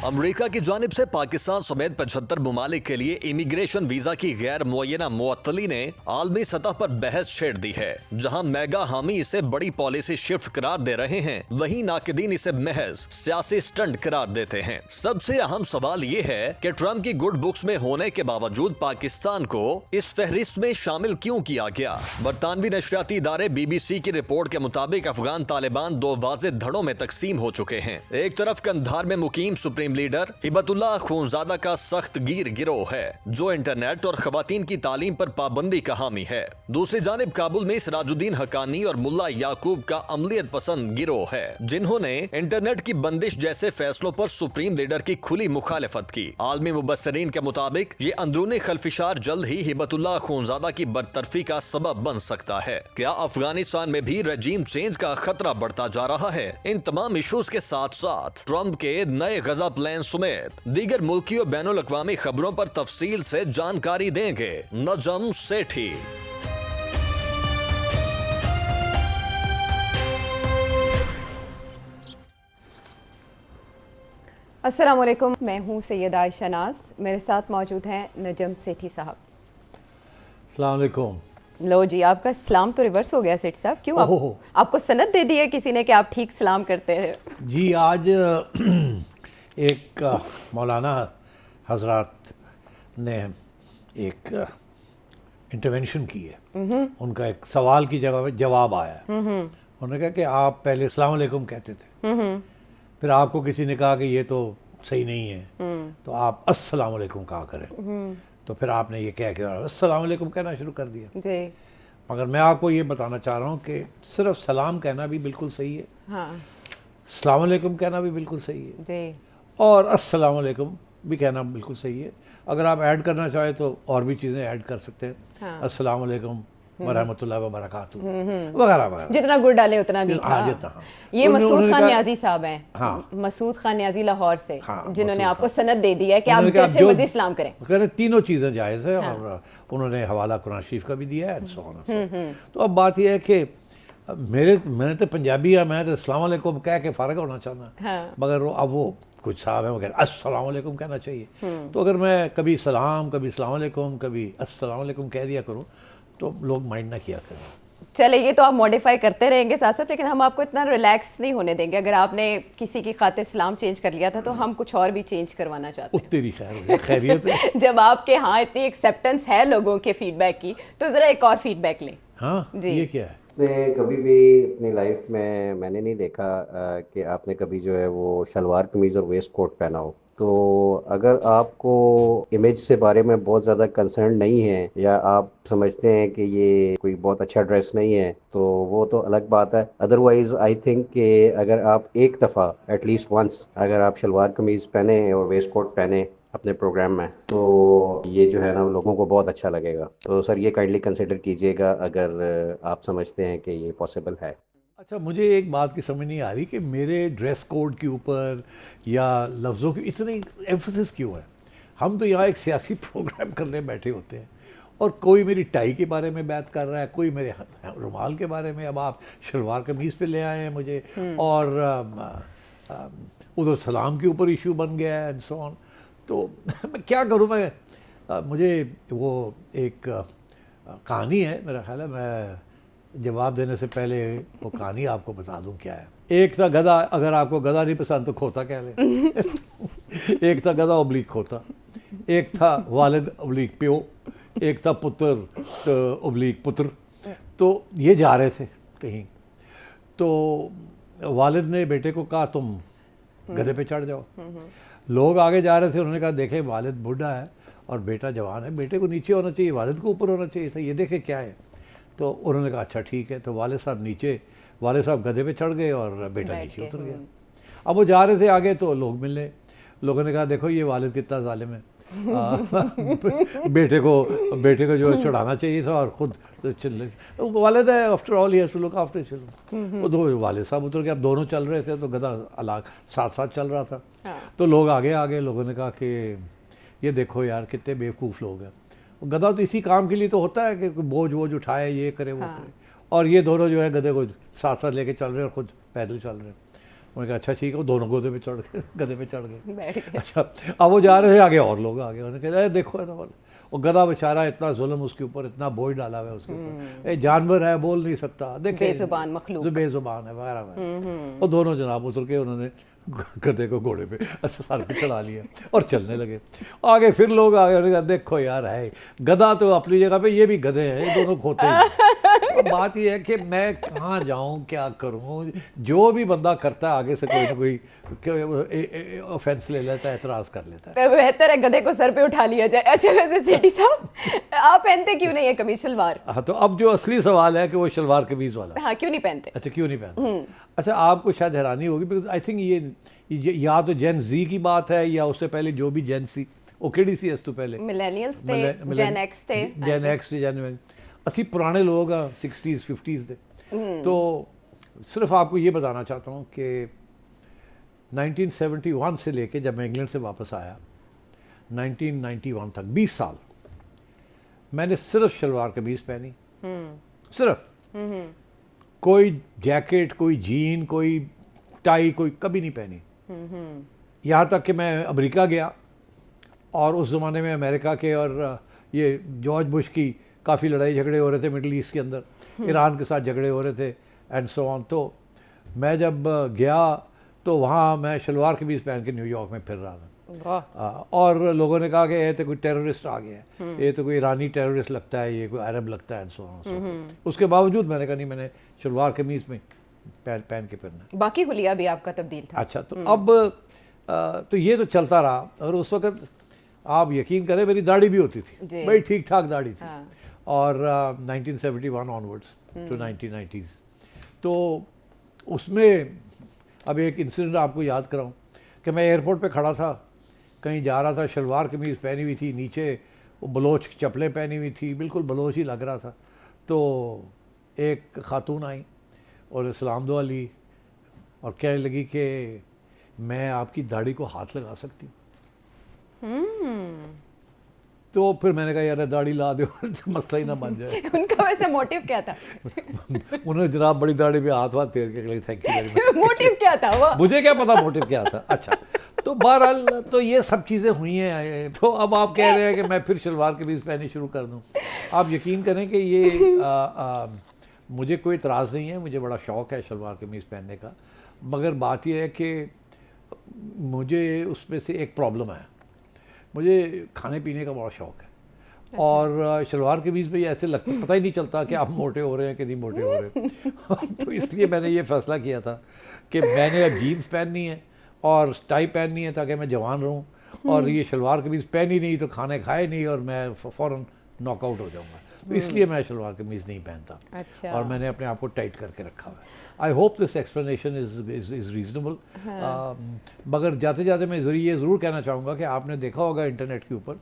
America की जानिब से पाकिस्तान समेत 75 ममालिक के लिए इमिग्रेशन वीजा की गैर मुअय्यना मुअत्तली ने आलमी सतह पर बहस छेड़ दी है। जहां मेगा हामी इसे बड़ी पॉलिसी शिफ्ट करार दे रहे हैं, वहीं नाकिदीन इसे महज सियासी स्टंट करार देते हैं। सबसे अहम सवाल ये है कि ट्रम्प की गुड बुक्स में होने के बावजूद पाकिस्तान को इस फहरिस्त में शामिल क्यों किया गया। बरतानवी नशरियाती इदारे BBC की रिपोर्ट के मुताबिक अफगान तालिबान दो वाज़ेह धड़ों में तकसीम हो चुके हैं। एक तरफ कंधार में मुकीम सुप्रीम लीडर हिबतुल्लाह खूनजादा का सख्त गिर गिरोह है जो इंटरनेट और खवातीन की तालीम पर पाबंदी का हामी है। दूसरी जानिब काबुल में सिराजुद्दीन हकानी और मुल्ला याकूब का अमलियत पसंद गिरोह है जिन्होंने इंटरनेट की बंदिश जैसे फैसलों पर सुप्रीम लीडर की खुली मुखालिफत की। आलमी मुबस्सरीन के मुताबिक ये अंदरूनी खल्फिशार जल्द ही हिबतुल्लाह खूनजादा की बरतरफी का सबब बन सकता है। क्या अफगानिस्तान में भी रजीम चेंज का खतरा बढ़ता जा रहा है? इन तमाम इशूज के साथ साथ ट्रम्प के नए गजा प्लान समेत दीगर मुल्की और बैनुल अक़वामी खबरों पर तफसील से जानकारी देंगे नजम सेठी। अस्सलाम वालेकुम, मैं हूँ सैयदा आयशा नाज, मेरे साथ मौजूद हैं नजम सेठी साहब। अस्सलाम वालेकुम। लो जी, आपका सलाम तो रिवर्स हो गया सेठ साहब, क्यों? आपको सनद दे दी है किसी ने कि आप ठीक सलाम करते हैं? जी, आज एक मौलाना हजरात ने एक इंटरवेंशन की है। उनका एक सवाल की जवाब आया है। उन्होंने कहा कि आप पहले अस्सलाम वालेकुम कहते थे, फिर आपको किसी ने कहा कि ये तो सही नहीं है, तो आप अस्सलाम वालेकुम कहा करें। तो फिर आपने ये कह के अस्सलाम वालेकुम कहना शुरू कर दिया जी। मगर मैं आपको ये बताना चाह रहा हूँ कि सिर्फ सलाम कहना भी बिल्कुल सही है, हाँ। अस्सलाम वालेकुम कहना भी बिल्कुल सही है जी। और अस्सलाम वालेकुम भी कहना बिल्कुल सही है। अगर आप ऐड करना चाहें तो और भी चीज़ें ऐड कर सकते हैं, हाँ। अस्सलाम वालेकुम वरहमतुल्लाहि व बरकातुहू वगैरह वगैरह, जितना गुड़ डाले उतना मीठा। हाँ, जितना, हाँ। ये मसूद खान न्याजी साहब हैं, हाँ। मसूद खान न्याजी लाहौर से, हाँ, जिन्होंने आपको सनद दे दी है कि आप जैसे मर्जी सलाम करें। करें, तीनों चीज़ें जायज़ है, हाँ। और उन्होंने हवाला कुरान शरीफ का भी दिया है। तो अब बात यह है कि मैंने तो पंजाबी है, मैं तो अस्सलाम वालेकुम कह के फ़ारग होना चाहना, हाँ। मगर अब वो कुछ साहब है वो कह रहे अस्सलाम वालेकुम कहना चाहिए। तो अगर मैं कभी सलाम, कभी अस्सलाम वालेकुम, कभी अस्सलाम वालेकुम कह दिया करूँ तो लोग माइंड ना किया करें। चले, ये तो आप मॉडिफाई करते रहेंगे साथ साथ, लेकिन हम आपको इतना रिलैक्स नहीं होने देंगे। अगर आपने किसी की खातिर सलाम चेंज कर लिया था तो हम कुछ और भी चेंज करवाना चाहते हैं। तेरी खैरियत है। जब आपके यहाँ इतनी एक्सेप्टेंस है लोगों के फीडबैक की, तो ज़रा एक और फीडबैक लें। हाँ जी, ये क्या है? कभी भी अपनी लाइफ में मैंने नहीं देखा कि आपने कभी जो है वो शलवार कमीज़ और वेस्ट कोट पहना हो। तो अगर आपको इमेज से बारे में बहुत ज़्यादा कंसर्न नहीं है या आप समझते हैं कि ये कोई बहुत अच्छा ड्रेस नहीं है तो वो तो अलग बात है। अदरवाइज़ आई थिंक कि अगर आप एक दफ़ा एटलीस्ट वंस अगर आप शलवार कमीज़ पहने और वेस्ट कोट पहने अपने प्रोग्राम में तो ये जो है ना लोगों को बहुत अच्छा लगेगा। तो सर ये काइंडली कंसिडर कीजिएगा अगर आप समझते हैं कि ये पॉसिबल है। अच्छा, मुझे एक बात की समझ नहीं आ रही कि मेरे ड्रेस कोड के ऊपर या लफ्ज़ों की इतनी एम्फसिस क्यों है। हम तो यहाँ एक सियासी प्रोग्राम करने बैठे होते हैं और कोई मेरी टाई के बारे में बात कर रहा है, कोई मेरे रुमाल के बारे में। अब आप शलवार कमीज़ पे ले आए हैं मुझे, और उधर सलाम के ऊपर इशू बन गया है एंड सो ऑन। तो मैं क्या करूँ? मुझे वो एक कहानी है, मेरा ख्याल है मैं जवाब देने से पहले वो कहानी आपको बता दूं क्या है। एक था गधा, अगर आपको गधा नहीं पसंद तो खोता कह लें। एक था गधा ओब्लिक खोता, एक था वालिद ओब्लिक प्यो, एक था पुत्र ओब्लिक पुत्र। तो ये जा रहे थे कहीं, तो वालिद ने बेटे को कहा तुम गधे पे चढ़ जाओ। लोग आगे जा रहे थे, उन्होंने कहा देखे वालिद बूढ़ा है और बेटा जवान है, बेटे को नीचे होना चाहिए, वालिद को ऊपर होना चाहिए था, ये देखे क्या है। तो उन्होंने कहा अच्छा ठीक है। तो वालिद साहब गधे पे चढ़ गए और बेटा नीचे उतर गया। अब वो जा रहे थे आगे तो लोग मिले, लोगों ने कहा देखो ये वालिद कितना जालिम है, बेटे को जो चढ़ाना चाहिए था और खुद चिल्ले। वालिद है, after all he has to look after children. वो तो वालिद साहब उतर गए। अब दोनों चल रहे थे तो गधा अलग साथ साथ चल रहा था। तो लोग आगे लोगों ने कहा कि ये देखो यार कितने बेवकूफ़ लोग हैं। गधा तो इसी काम के लिए तो होता है कि बोझ उठाए, ये करे वो करे, और ये दोनों जो है गधे को साथ साथ लेके चल रहे हैं और खुद पैदल चल रहे हैं। उन्होंने कहा अच्छा ठीक है, वो दोनों गधे पे चढ़ गए। बैठ गए। अच्छा, अब वो जा रहे थे, आगे और लोग आ गए, उन्होंने कहा देखो है ना बोले, वो गधा बेचारा इतना जुल्म उसके ऊपर, इतना बोझ डाला हुआ है उसके ऊपर, ये जानवर है, बोल नहीं सकता, देखे बेजुबान मखलूक, जो बेजुबान है वगैरह वगैरह। और दोनों जनाब उतर के उन्होंने गधे को घोड़े पे अच्छा सर पे चढ़ा लिया और चलने लगे। आगे फिर लोग आ गए, उन्होंने कहा देखो यार है गधा तो अपनी जगह पे, ये भी गधे हैं, ये दोनों खोते हैं। अब बात ये है कि मैं कहाँ जाऊँ, क्या करूँ, जो भी बंदा करता है आगे से कोई ना कोई ऑफेंस ले लेता है, एतराज़ कर लेता है। तो बेहतर है गधे को सर पे उठा लिया जाए। अच्छा वैसे सेठी साहब आप पहनते क्यों नहीं है कमीज शलवार? हाँ, तो अब जो असली सवाल है कि वो शलवार कमीज़ वाला, हाँ क्यों नहीं पहनते? अच्छा क्यों नहीं पहनते? अच्छा, आपको शायद हैरानी होगी, बिकॉज आई थिंक ये या तो जेन जी की बात है, या उससे पहले जो भी जेन सी, वो केड़ी सी तो पहले मिलेनियल्स थे, जेन एक्स थे, जेन एक्स जेन असि पुराने लोग 60s 50s थे। तो सिर्फ आपको ये बताना चाहता हूँ कि 1971 से लेके जब मैं इंग्लैंड से वापस आया 1991 तक 20 साल मैंने सिर्फ शलवार कमीज पहनी, सिर्फ, कोई जैकेट, कोई जीन, कोई टाई, कोई कभी नहीं पहनी। यहाँ तक कि मैं अमेरिका गया और उस ज़माने में अमेरिका के और ये जॉर्ज बुश की काफ़ी लड़ाई झगड़े हो रहे थे मिडल ईस्ट के अंदर, ईरान के साथ झगड़े हो रहे थे एंड सो ऑन। तो मैं जब गया तो वहाँ मैं शलवार कमीज़ पहन के न्यूयॉर्क में फिर रहा था। और लोगों ने कहा कि ये तो कोई टेररिस्ट आ गया है, ये तो कोई ईरानी टेररिस्ट लगता है, ये कोई अरब लगता है एंड सो ऑन। उसके बावजूद मैंने कहा नहीं, मैंने शलवार कमीज़ में पहन के फिरना। बाकी हुलिया भी आपका तब्दील था? अच्छा, तो अब तो ये तो चलता रहा। और उस वक्त आप यकीन करें मेरी दाढ़ी भी होती थी, बड़ी ठीक ठाक दाढ़ी थी। हाँ। और 1971 ऑनवर्ड्स टू 1990s, तो उसमें अब एक इंसिडेंट आपको याद कराऊं कि मैं एयरपोर्ट पे खड़ा था, कहीं जा रहा था, शलवार कमीज़ पहनी हुई थी, नीचे वो बलोच चप्पलें पहनी हुई थी, बिल्कुल बलोच ही लग रहा था। तो एक खातून आई और सलाम दुआ ली और कहने लगी कि मैं आपकी दाढ़ी को हाथ लगा सकती हूँ। तो फिर मैंने कहा यार दाढ़ी ला दो मसला ही ना बन जाए। उनका वैसे मोटिव क्या था? उन्होंने जनाब बड़ी दाढ़ी पे हाथ फेर के thank you very much. Motive क्या था वो? मुझे क्या पता मोटिव क्या था। अच्छा, तो बहरहाल तो ये सब चीज़ें हुई हैं। तो अब आप कह रहे हैं कि मैं फिर शलवार कमीज़ पहनी शुरू कर दूँ। आप यकीन करें कि ये मुझे कोई इतराज़ नहीं है, मुझे बड़ा शौक़ है शलवार कमीज़ पहनने का, मगर बात यह है कि मुझे उसमें से एक प्रॉब्लम है, मुझे खाने पीने का बड़ा शौक़ है। अच्छा। और शलवार कमीज़ में ऐसे लगता पता ही नहीं चलता कि आप मोटे हो रहे हैं कि नहीं मोटे हो रहे। तो इसलिए मैंने ये फ़ैसला किया था कि मैंने अब जीन्स पहननी है और टाई पहननी है ताकि मैं जवान रहूं, और ये शलवार कमीज़ पहनी नहीं तो खाने खाए नहीं और मैं फ़ौरन नॉकआउट हो जाऊंगा। तो इसलिए मैं शलवार कमीज़ नहीं पहनता। अच्छा। और मैंने अपने आप को टाइट करके रखा हुआ है। I hope this explanation is reasonable. मगर जाते जाते मैं ये ज़रूर कहना चाहूँगा कि आपने देखा होगा इंटरनेट के ऊपर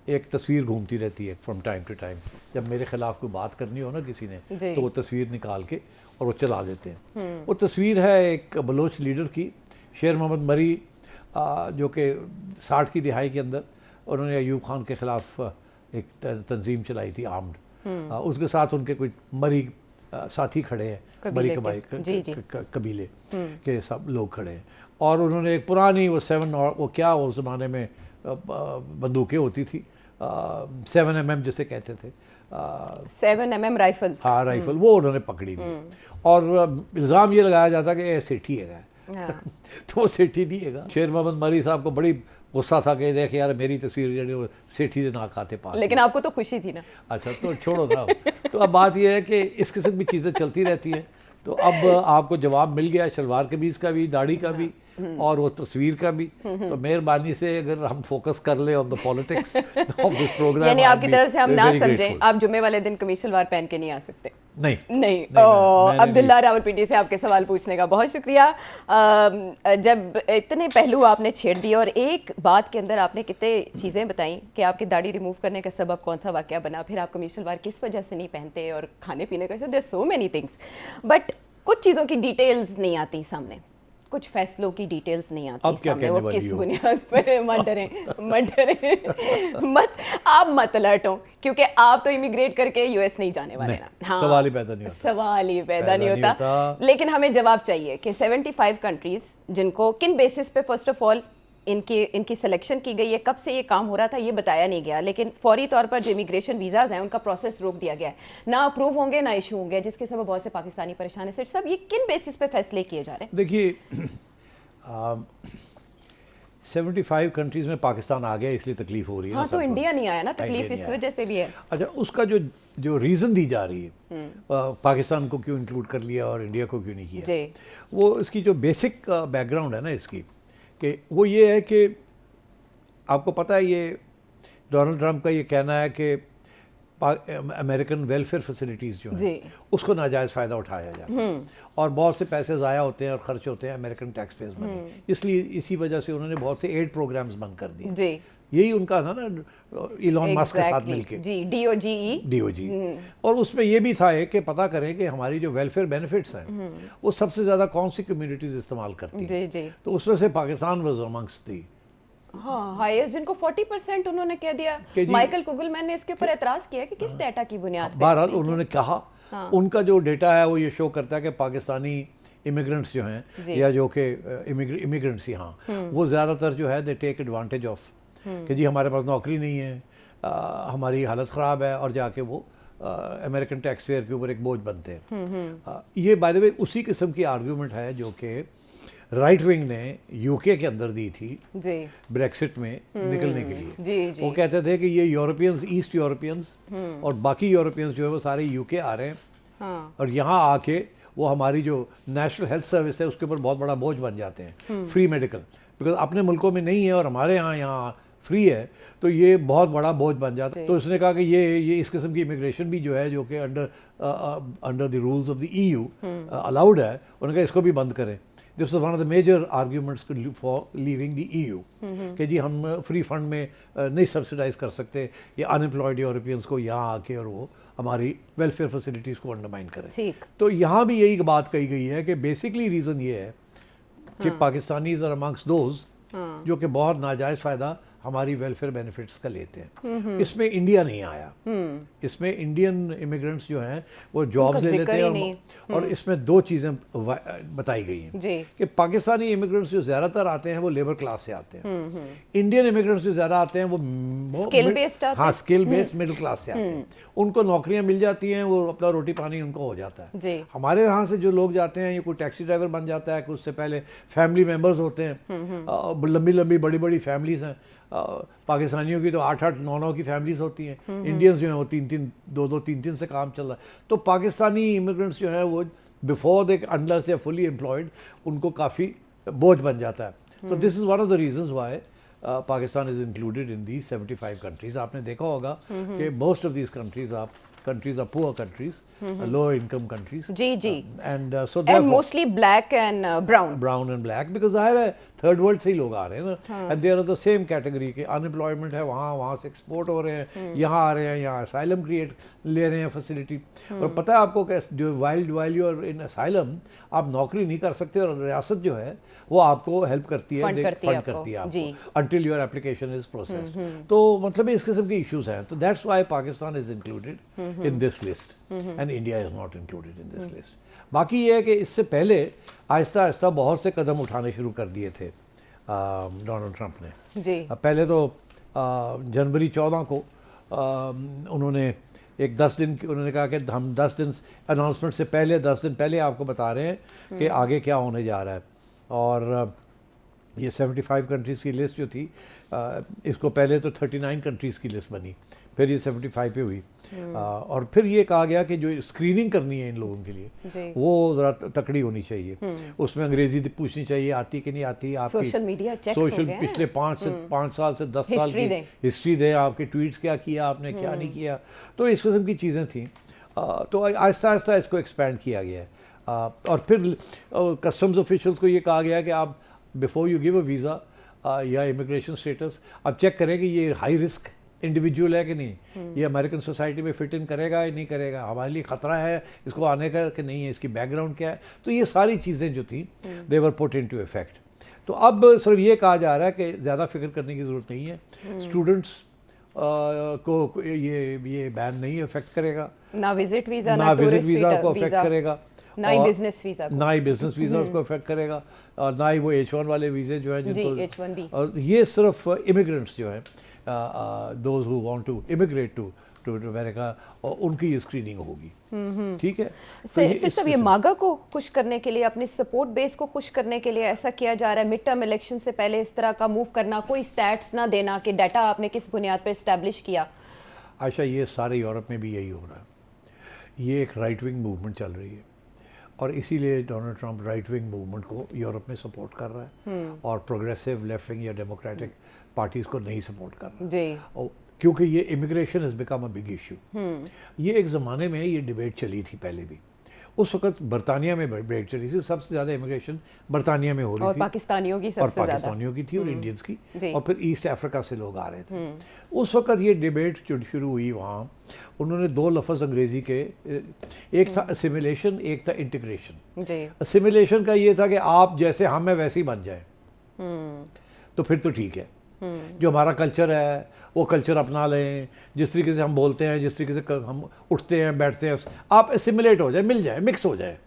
एक तस्वीर घूमती रहती है फ्रॉम टाइम टू टाइम, जब मेरे ख़िलाफ़ कोई बात करनी हो ना किसी ने, तो वो तस्वीर निकाल के और वो चला देते हैं। वो तस्वीर है एक बलोच लीडर की, शेर मोहम्मद मरी, जो कि 60 की दहाई के अंदर उन्होंने अयूब खान के ख़िलाफ़ एक तंजीम चलाई थी आर्म्ड। उसके साथ उनके कुछ मरी साथी खड़े हैं, मरी कबीले के सब लोग खड़े हैं, और उन्होंने एक पुरानी वो क्या उस ज़माने में बंदूकें होती थी 7mm जिसे कहते थे, 7mm राइफल। हाँ राइफल, वो उन्होंने पकड़ी थी। और इल्ज़ाम ये लगाया जाता कि सेठी है। तो वो सेठी नहीं है। शेर मोहम्मद मरी साहब को बड़ी गुस्सा था कि देख यार मेरी तस्वीर जो सेठी दे ना खाते पा। लेकिन आपको तो खुशी थी ना। अच्छा, तो छोड़ो ना। तो अब बात यह है कि इस किस्म की चीज़ें चलती रहती हैं। तो अब आपको जवाब मिल गया शलवार कमीज़ का भी, दाढ़ी का भी और वो तस्वीर का भी। तो मेहरबानी से अगर हम फोकस कर ले on the politics of this program, यानी आपकी तरफ से हम ना समझें आप जुम्मे वाले दिन कमीज शलवार पहन के नहीं आ सकते? नहीं। अब्दुल्ला रावलपिंडी से आपके सवाल पूछने का बहुत शुक्रिया। जब इतने पहलू आपने छेड़ दिए और एक बात के अंदर आपने कितने चीज़ें बताई कि आपकी दाढ़ी रिमूव करने का सबब कौन सा वाकया बना, फिर आप कमीज शलवार किस वजह से नहीं पहनते, और खाने पीने का, there so many things, but कुछ चीज़ों की डिटेल्स नहीं आती सामने। कुछ फैसलों की डिटेल्स नहीं आती अब क्या सामने, कहने वो वाली किस हो? बुनियाद पर मत डरें आप मत अलर्टो, क्योंकि आप तो इमिग्रेट करके यूएस नहीं जाने वाले नहीं, ना। सवाल ही पैदा नहीं होता। सवाल ही पैदा नहीं नहीं होता। होता। लेकिन हमें जवाब चाहिए कि 75 कंट्रीज जिनको किन बेसिस पे फर्स्ट ऑफ ऑल इनकी सिलेक्शन की गई है, कब से ये काम हो रहा था ये बताया नहीं गया, लेकिन फौरी तौर पर जो इमिग्रेशन वीज़ाज हैं उनका प्रोसेस रोक दिया गया है, ना अप्रूव होंगे ना इशू होंगे, जिसके सबब बहुत से पाकिस्तानी परेशान है। सर सब ये किन बेसिस पे फैसले किए जा रहे हैं? देखिए 75 कंट्रीज़ में पाकिस्तान आ गया इसलिए तकलीफ हो रही है हाँ ना तो सबको। इंडिया नहीं आया ना, इंडिया तकलीफ नहीं इस आया। वजह से भी है। अच्छा, उसका जो रीज़न दी जा रही है पाकिस्तान को क्यों इंक्लूड कर लिया और इंडिया को क्यों नहीं किया, जी। वो इसकी जो बेसिक बैकग्राउंड है ना इसकी, कि वो ये है कि आपको पता है ये डोनाल्ड ट्रंप का ये कहना है कि अमेरिकन वेलफेयर फैसिलिटीज़ जो जी। हैं उसको नाजायज़ फ़ायदा उठाया जाता है और बहुत से पैसे ज़ाया होते हैं और ख़र्च होते हैं अमेरिकन टैक्स पेयर्स मनी, इसलिए इसी वजह से उन्होंने बहुत से एड प्रोग्राम्स बंद कर दिए। जी यही उनका था ना इलॉन मस्क के साथ Exactly. मिलके जी, DOGE। DOG। और उसमें ये भी था कि पता करें कि हमारी जो वेलफेयर बेनिफिट्स हैं वो सबसे ज़्यादा कौन सी कम्युनिटीज़ इस्तेमाल करती हैं, जी जी तो उसमें से पाकिस्तान वाज अमंग्स्ट थी। हाँ, हाईएस्ट जिनको 40% उन्होंने कह दिया। कि जी- माइकल कुगलमैन ने इसके ऊपर एतराज किया कि किस डेटा की बुनियाद पे बहरहाल आपने उन्होंने कहा उनका जो डेटा है वो ये शो करता है कि पाकिस्तानी इमिग्रेंट्स जो हैं या जो कि इमिग्रेंट्स यहाँ वो ज़्यादातर जो है दे टेक एडवांटेज ऑफ कि जी हमारे पास नौकरी नहीं है, हमारी हालत ख़राब है, और जाके वो अमेरिकन टैक्स पेयर के ऊपर एक बोझ बनते हैं। ये बाय द वे उसी किस्म की आर्ग्यूमेंट है जो कि राइट विंग ने यूके के अंदर दी थी जी ब्रेक्सिट में निकलने के लिए। जी जी वो कहते थे कि ये यूरोपियंस, ईस्ट यूरोपियंस और बाकी यूरोपियंस जो है वो सारे यूके आ रहे हैं हाँ और यहाँ आके वो हमारी जो नेशनल हेल्थ सर्विस है उसके ऊपर बहुत बड़ा बोझ बन जाते हैं। फ्री मेडिकल बिकॉज अपने मुल्कों में नहीं है और हमारे यहाँ फ्री है, तो ये बहुत बड़ा बोझ बन जाता है। तो उसने कहा कि ये इस किस्म की इमिग्रेशन भी जो है जो कि under the rules of the EU allowed है, उन्होंने कहा इसको भी बंद करें। This was one of the major arguments for leaving the EU कि जी हम फ्री फंड में नहीं सब्सिडाइज कर सकते ये अनएम्प्लॉयड यूरोपियंस को यहाँ आके और वो हमारी वेलफेयर फैसिलिटीज़ को अंडरमाइन करें। ठीक। तो यहाँ भी यही बात कही गई है कि बेसिकली रीज़न ये है कि पाकिस्तानीज आर अमंग्स दोज जो कि बहुत नाजायज़ फ़ायदा हमारी वेलफेयर बेनिफिट्स का लेते हैं। इसमें इंडिया नहीं आया, इसमें इंडियन इमिग्रेंट्स जो हैं वो जॉब्स ले जिक्र लेते ही हैं नहीं। और इसमें दो चीज़ें बताई गई हैं जी कि पाकिस्तानी इमिग्रेंट्स जो ज़्यादातर आते हैं वो लेबर क्लास से आते हैं, इंडियन इमिग्रेंट्स जो ज़्यादा आते हैं वो Skill based आते हाँ हैं। स्किल बेस्ड मिडिल क्लास से आते हैं। उनको नौकरियां मिल जाती हैं, वो अपना रोटी पानी उनको हो जाता है। जी हमारे यहाँ से जो लोग जाते हैं ये कोई टैक्सी ड्राइवर बन जाता है, कुछ उससे पहले फैमिली मेम्बर्स होते हैं, लंबी लंबी बड़ी बड़ी फैमिलीज हैं। पाकिस्तानियों की तो 8-8 9-9 की फैमिलीज होती हैं, इंडियंस जो हैं वो 3-3 2-2 3-3 से काम चल रहा है। तो पाकिस्तानी इमिग्रेंट्स जो हैं वो before they unless they fully employed उनको काफ़ी बोझ बन जाता है। तो this is one of the reasons why Pakistan is included in the 75 countries. आपने देखा होगा कि most of these countries are poor countries, lower income countries, जी जी and so and therefore mostly black and brown. brown and black because ज़ाहिर है third world से ही लोग आ रहे हैं ना, and there are the same category के अनएम्प्लॉयमेंट है वहाँ से एक्सपोर्ट हो रहे हैं, यहाँ आ रहे हैं, यहाँ असाइलम क्रिएट ले रहे हैं फैसिलिटी। और पता है आपको कि जो while you are in asylum आप नौकरी नहीं कर सकते और रियासत जो है वो आपको हेल्प करती है, Fund करती है फंड आपको, करती है जी। आपको until your application is processed। तो मतलब इस किस्म के इश्यूज हैं, तो that's why Pakistan is included in this list and India is not included in this list. बाकी ये है कि इससे पहले आहिस्ता आहिस्ता बहुत से कदम उठाने शुरू कर दिए थे डोनाल्ड ट्रंप ने। जी पहले तो जनवरी 14 को उन्होंने एक 10 दिन उन्होंने कहा कि हम 10 दिन अनाउंसमेंट से पहले 10 दिन पहले आपको बता रहे हैं कि आगे क्या होने जा रहा है। और ये 75 कंट्रीज़ की लिस्ट जो थी इसको पहले तो 39 कंट्रीज़ की लिस्ट बनी, फिर ये 75 पे हुई। और फिर ये कहा गया कि जो स्क्रीनिंग करनी है इन लोगों के लिए जी। वो ज़रा तकड़ी होनी चाहिए, उसमें अंग्रेज़ी पूछनी चाहिए आती कि नहीं आती, आपकी सोशल मीडिया चेक्स हो सोशल गए हैं। पिछले 5 साल से 10 साल History की दें। हिस्ट्री दें, आपके ट्वीट्स क्या किया आपने, क्या नहीं किया। तो इस किस्म की चीज़ें थी। तो आहिस्ता आहिस्ता इसको एक्सपेंड किया गया है। और फिर कस्टम्स ऑफिशियल्स को ये कहा गया कि आप before you give a visa या इमिग्रेशन स्टेटस आप चेक करें कि ये हाई रिस्क इंडिविजुअल है कि नहीं, ये अमेरिकन सोसाइटी में फिट इन करेगा या नहीं करेगा, हमारे लिए ख़तरा है इसको आने का कि नहीं है, इसकी बैकग्राउंड क्या है। तो ये सारी चीज़ें जो थी दे वर पुट इनटू इफेक्ट। तो अब सिर्फ ये कहा जा रहा है कि ज़्यादा फिक्र करने की ज़रूरत नहीं है, स्टूडेंट्स को ये बैन नहीं अफेक्ट करेगा, ना विजिट वीज़ा ना विजिट वीज़ा को अफेक्ट करेगा, ना ही बिजनेस वीज़ा को, ना ही बिजनेस वीज़ा उसको अफेक्ट करेगा, और ना ही वो H1 वाले वीज़े जो हैं जिनको H1B। और ये सिर्फ इमिग्रेंट्स जो हैं those who want to immigrate to America, और उनकी स्क्रीनिंग होगी। ठीक है। तो सिर्फ ये मागा को खुश करने के लिए, अपनी सपोर्ट बेस को खुश करने के लिए ऐसा किया जा रहा है, मिड टर्म इलेक्शन से पहले इस तरह का मूव करना, कोई स्टैट्स ना देना कि डाटा आपने किस बुनियाद पर इस्टेब्लिश किया। आशा, ये सारे यूरोप में भी यही हो रहा है, ये एक राइट विंग मूवमेंट चल रही है, और इसीलिए Donald Trump right wing movement को यूरोप में सपोर्ट कर रहा है, और प्रोग्रेसिव लेफ्ट विंग या डेमोक्रेटिक पार्टीज़ को नहीं सपोर्ट कर रहा है। और क्योंकि ये immigration has become a big issue. ये एक ज़माने में ये डिबेट चली थी पहले भी, उस वक्त बरतानिया में डिबेट चली थी, सबसे ज़्यादा इमिग्रेशन बरतानिया में हो रही और थी, पाकिस्तानियों की और सबसे पाकिस्तानियों की थी और इंडियंस की, जी। और फिर ईस्ट अफ्रीका से लोग आ रहे थे। उस वक्त ये डिबेट जो शुरू हुई वहाँ, उन्होंने दो लफ्ज़ अंग्रेज़ी के, एक था असिमिलेशन, एक था इंटीग्रेशन। असिमिलेशन का ये था कि आप जैसे हम हैं वैसे ही बन जाए, तो फिर तो ठीक है, जो हमारा कल्चर है वो कल्चर अपना लें, जिस तरीके से हम बोलते हैं, जिस तरीके से हम उठते हैं बैठते हैं, आप एसिमिलेट हो जाए, मिल जाए, मिक्स हो जाए।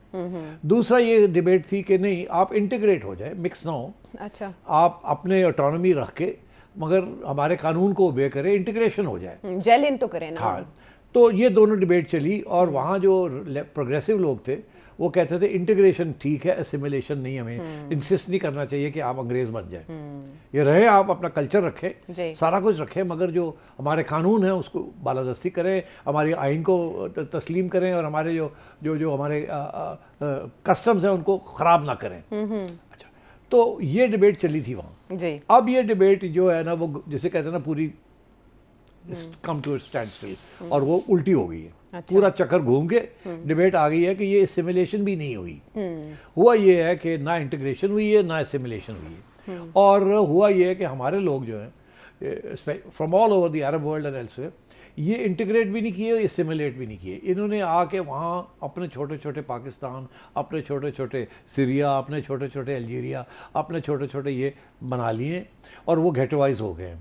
दूसरा ये डिबेट थी कि नहीं, आप इंटीग्रेट हो जाए, मिक्स ना हो। अच्छा, आप अपने ऑटोनॉमी रख के मगर हमारे कानून को ओबे करें, इंटीग्रेशन हो जाए, जेल इन तो करें ना। हाँ। तो ये दोनों डिबेट चली, और वहाँ जो प्रोग्रेसिव लोग थे वो कहते थे इंटीग्रेशन ठीक है, असिमिलेशन नहीं, हमें इंसिस्ट नहीं करना चाहिए कि आप अंग्रेज बन जाए, ये रहे, आप अपना कल्चर रखें, सारा कुछ रखें, मगर जो हमारे कानून हैं उसको बालादस्ती करें, हमारी आइन को तस्लीम करें, और हमारे जो हमारे कस्टम्स हैं उनको ख़राब ना करें। अच्छा, तो ये डिबेट चली थी वहाँ। अब ये डिबेट जो है ना, वो जिसे कहते हैं ना पूरी कम टू स्टैंड स्टिल, और वो उल्टी हो गई है। अच्छा। पूरा चक्कर घूम के डिबेट आ गई है कि ये एसिमिलेशन भी नहीं हुई, हुआ ये है कि ना इंटीग्रेशन हुई है ना एसिमिलेशन हुई है, और हुआ ये है कि हमारे लोग जो हैं from all over the Arab world and elsewhere, ये इंटीग्रेट भी नहीं किए, एसिमिलेट भी नहीं किए, इन्होंने आके वहाँ अपने छोटे छोटे पाकिस्तान, अपने छोटे छोटे सीरिया, अपने छोटे छोटे अल्जीरिया, अपने छोटे छोटे ये बना लिए, और वो गेटवाइज हो गए,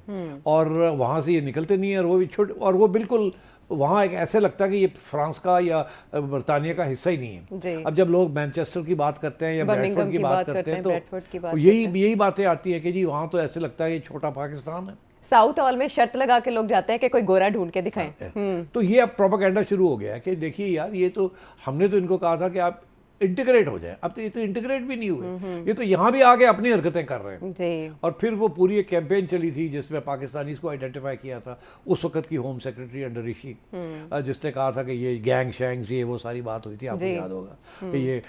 और वहाँ से ये निकलते नहीं हैं, और वो भी छोटे, और वो बिल्कुल वहाँ एक ऐसे लगता है कि ये फ्रांस का या बरतानिया का हिस्सा ही नहीं है। अब जब लोग मैनचेस्टर की बात करते हैं या ब्रैडफोर्ड की बात करते हैं, तो यही बातें आती है कि जी वहाँ तो ऐसे लगता है ये छोटा पाकिस्तान है। साउथ हॉल में शर्त लगा के लोग जाते हैं कि कोई गोरा ढूंढ के दिखाएं। तो ये अब प्रोपेगेंडा शुरू हो गया है कि देखिए यार, ये तो हमने तो इनको कहा था कि आप इंटीग्रेट हो जाए, अब तो ये तो इंटीग्रेट भी नहीं हुए, ये तो यहाँ भी आगे अपनी हरकतें कर रहे हैं जी। और फिर वो पूरी एक कैंपेन चली थी जिसमें पाकिस्तानीज़ को आइडेंटिफाई किया था उस वक्त की होम सेक्रेटरी अंडर ऋषि, जिसने कहा था कि ये गैंग शैंग्स, ये वो सारी बात हुई थी, आपको याद होगा कि ये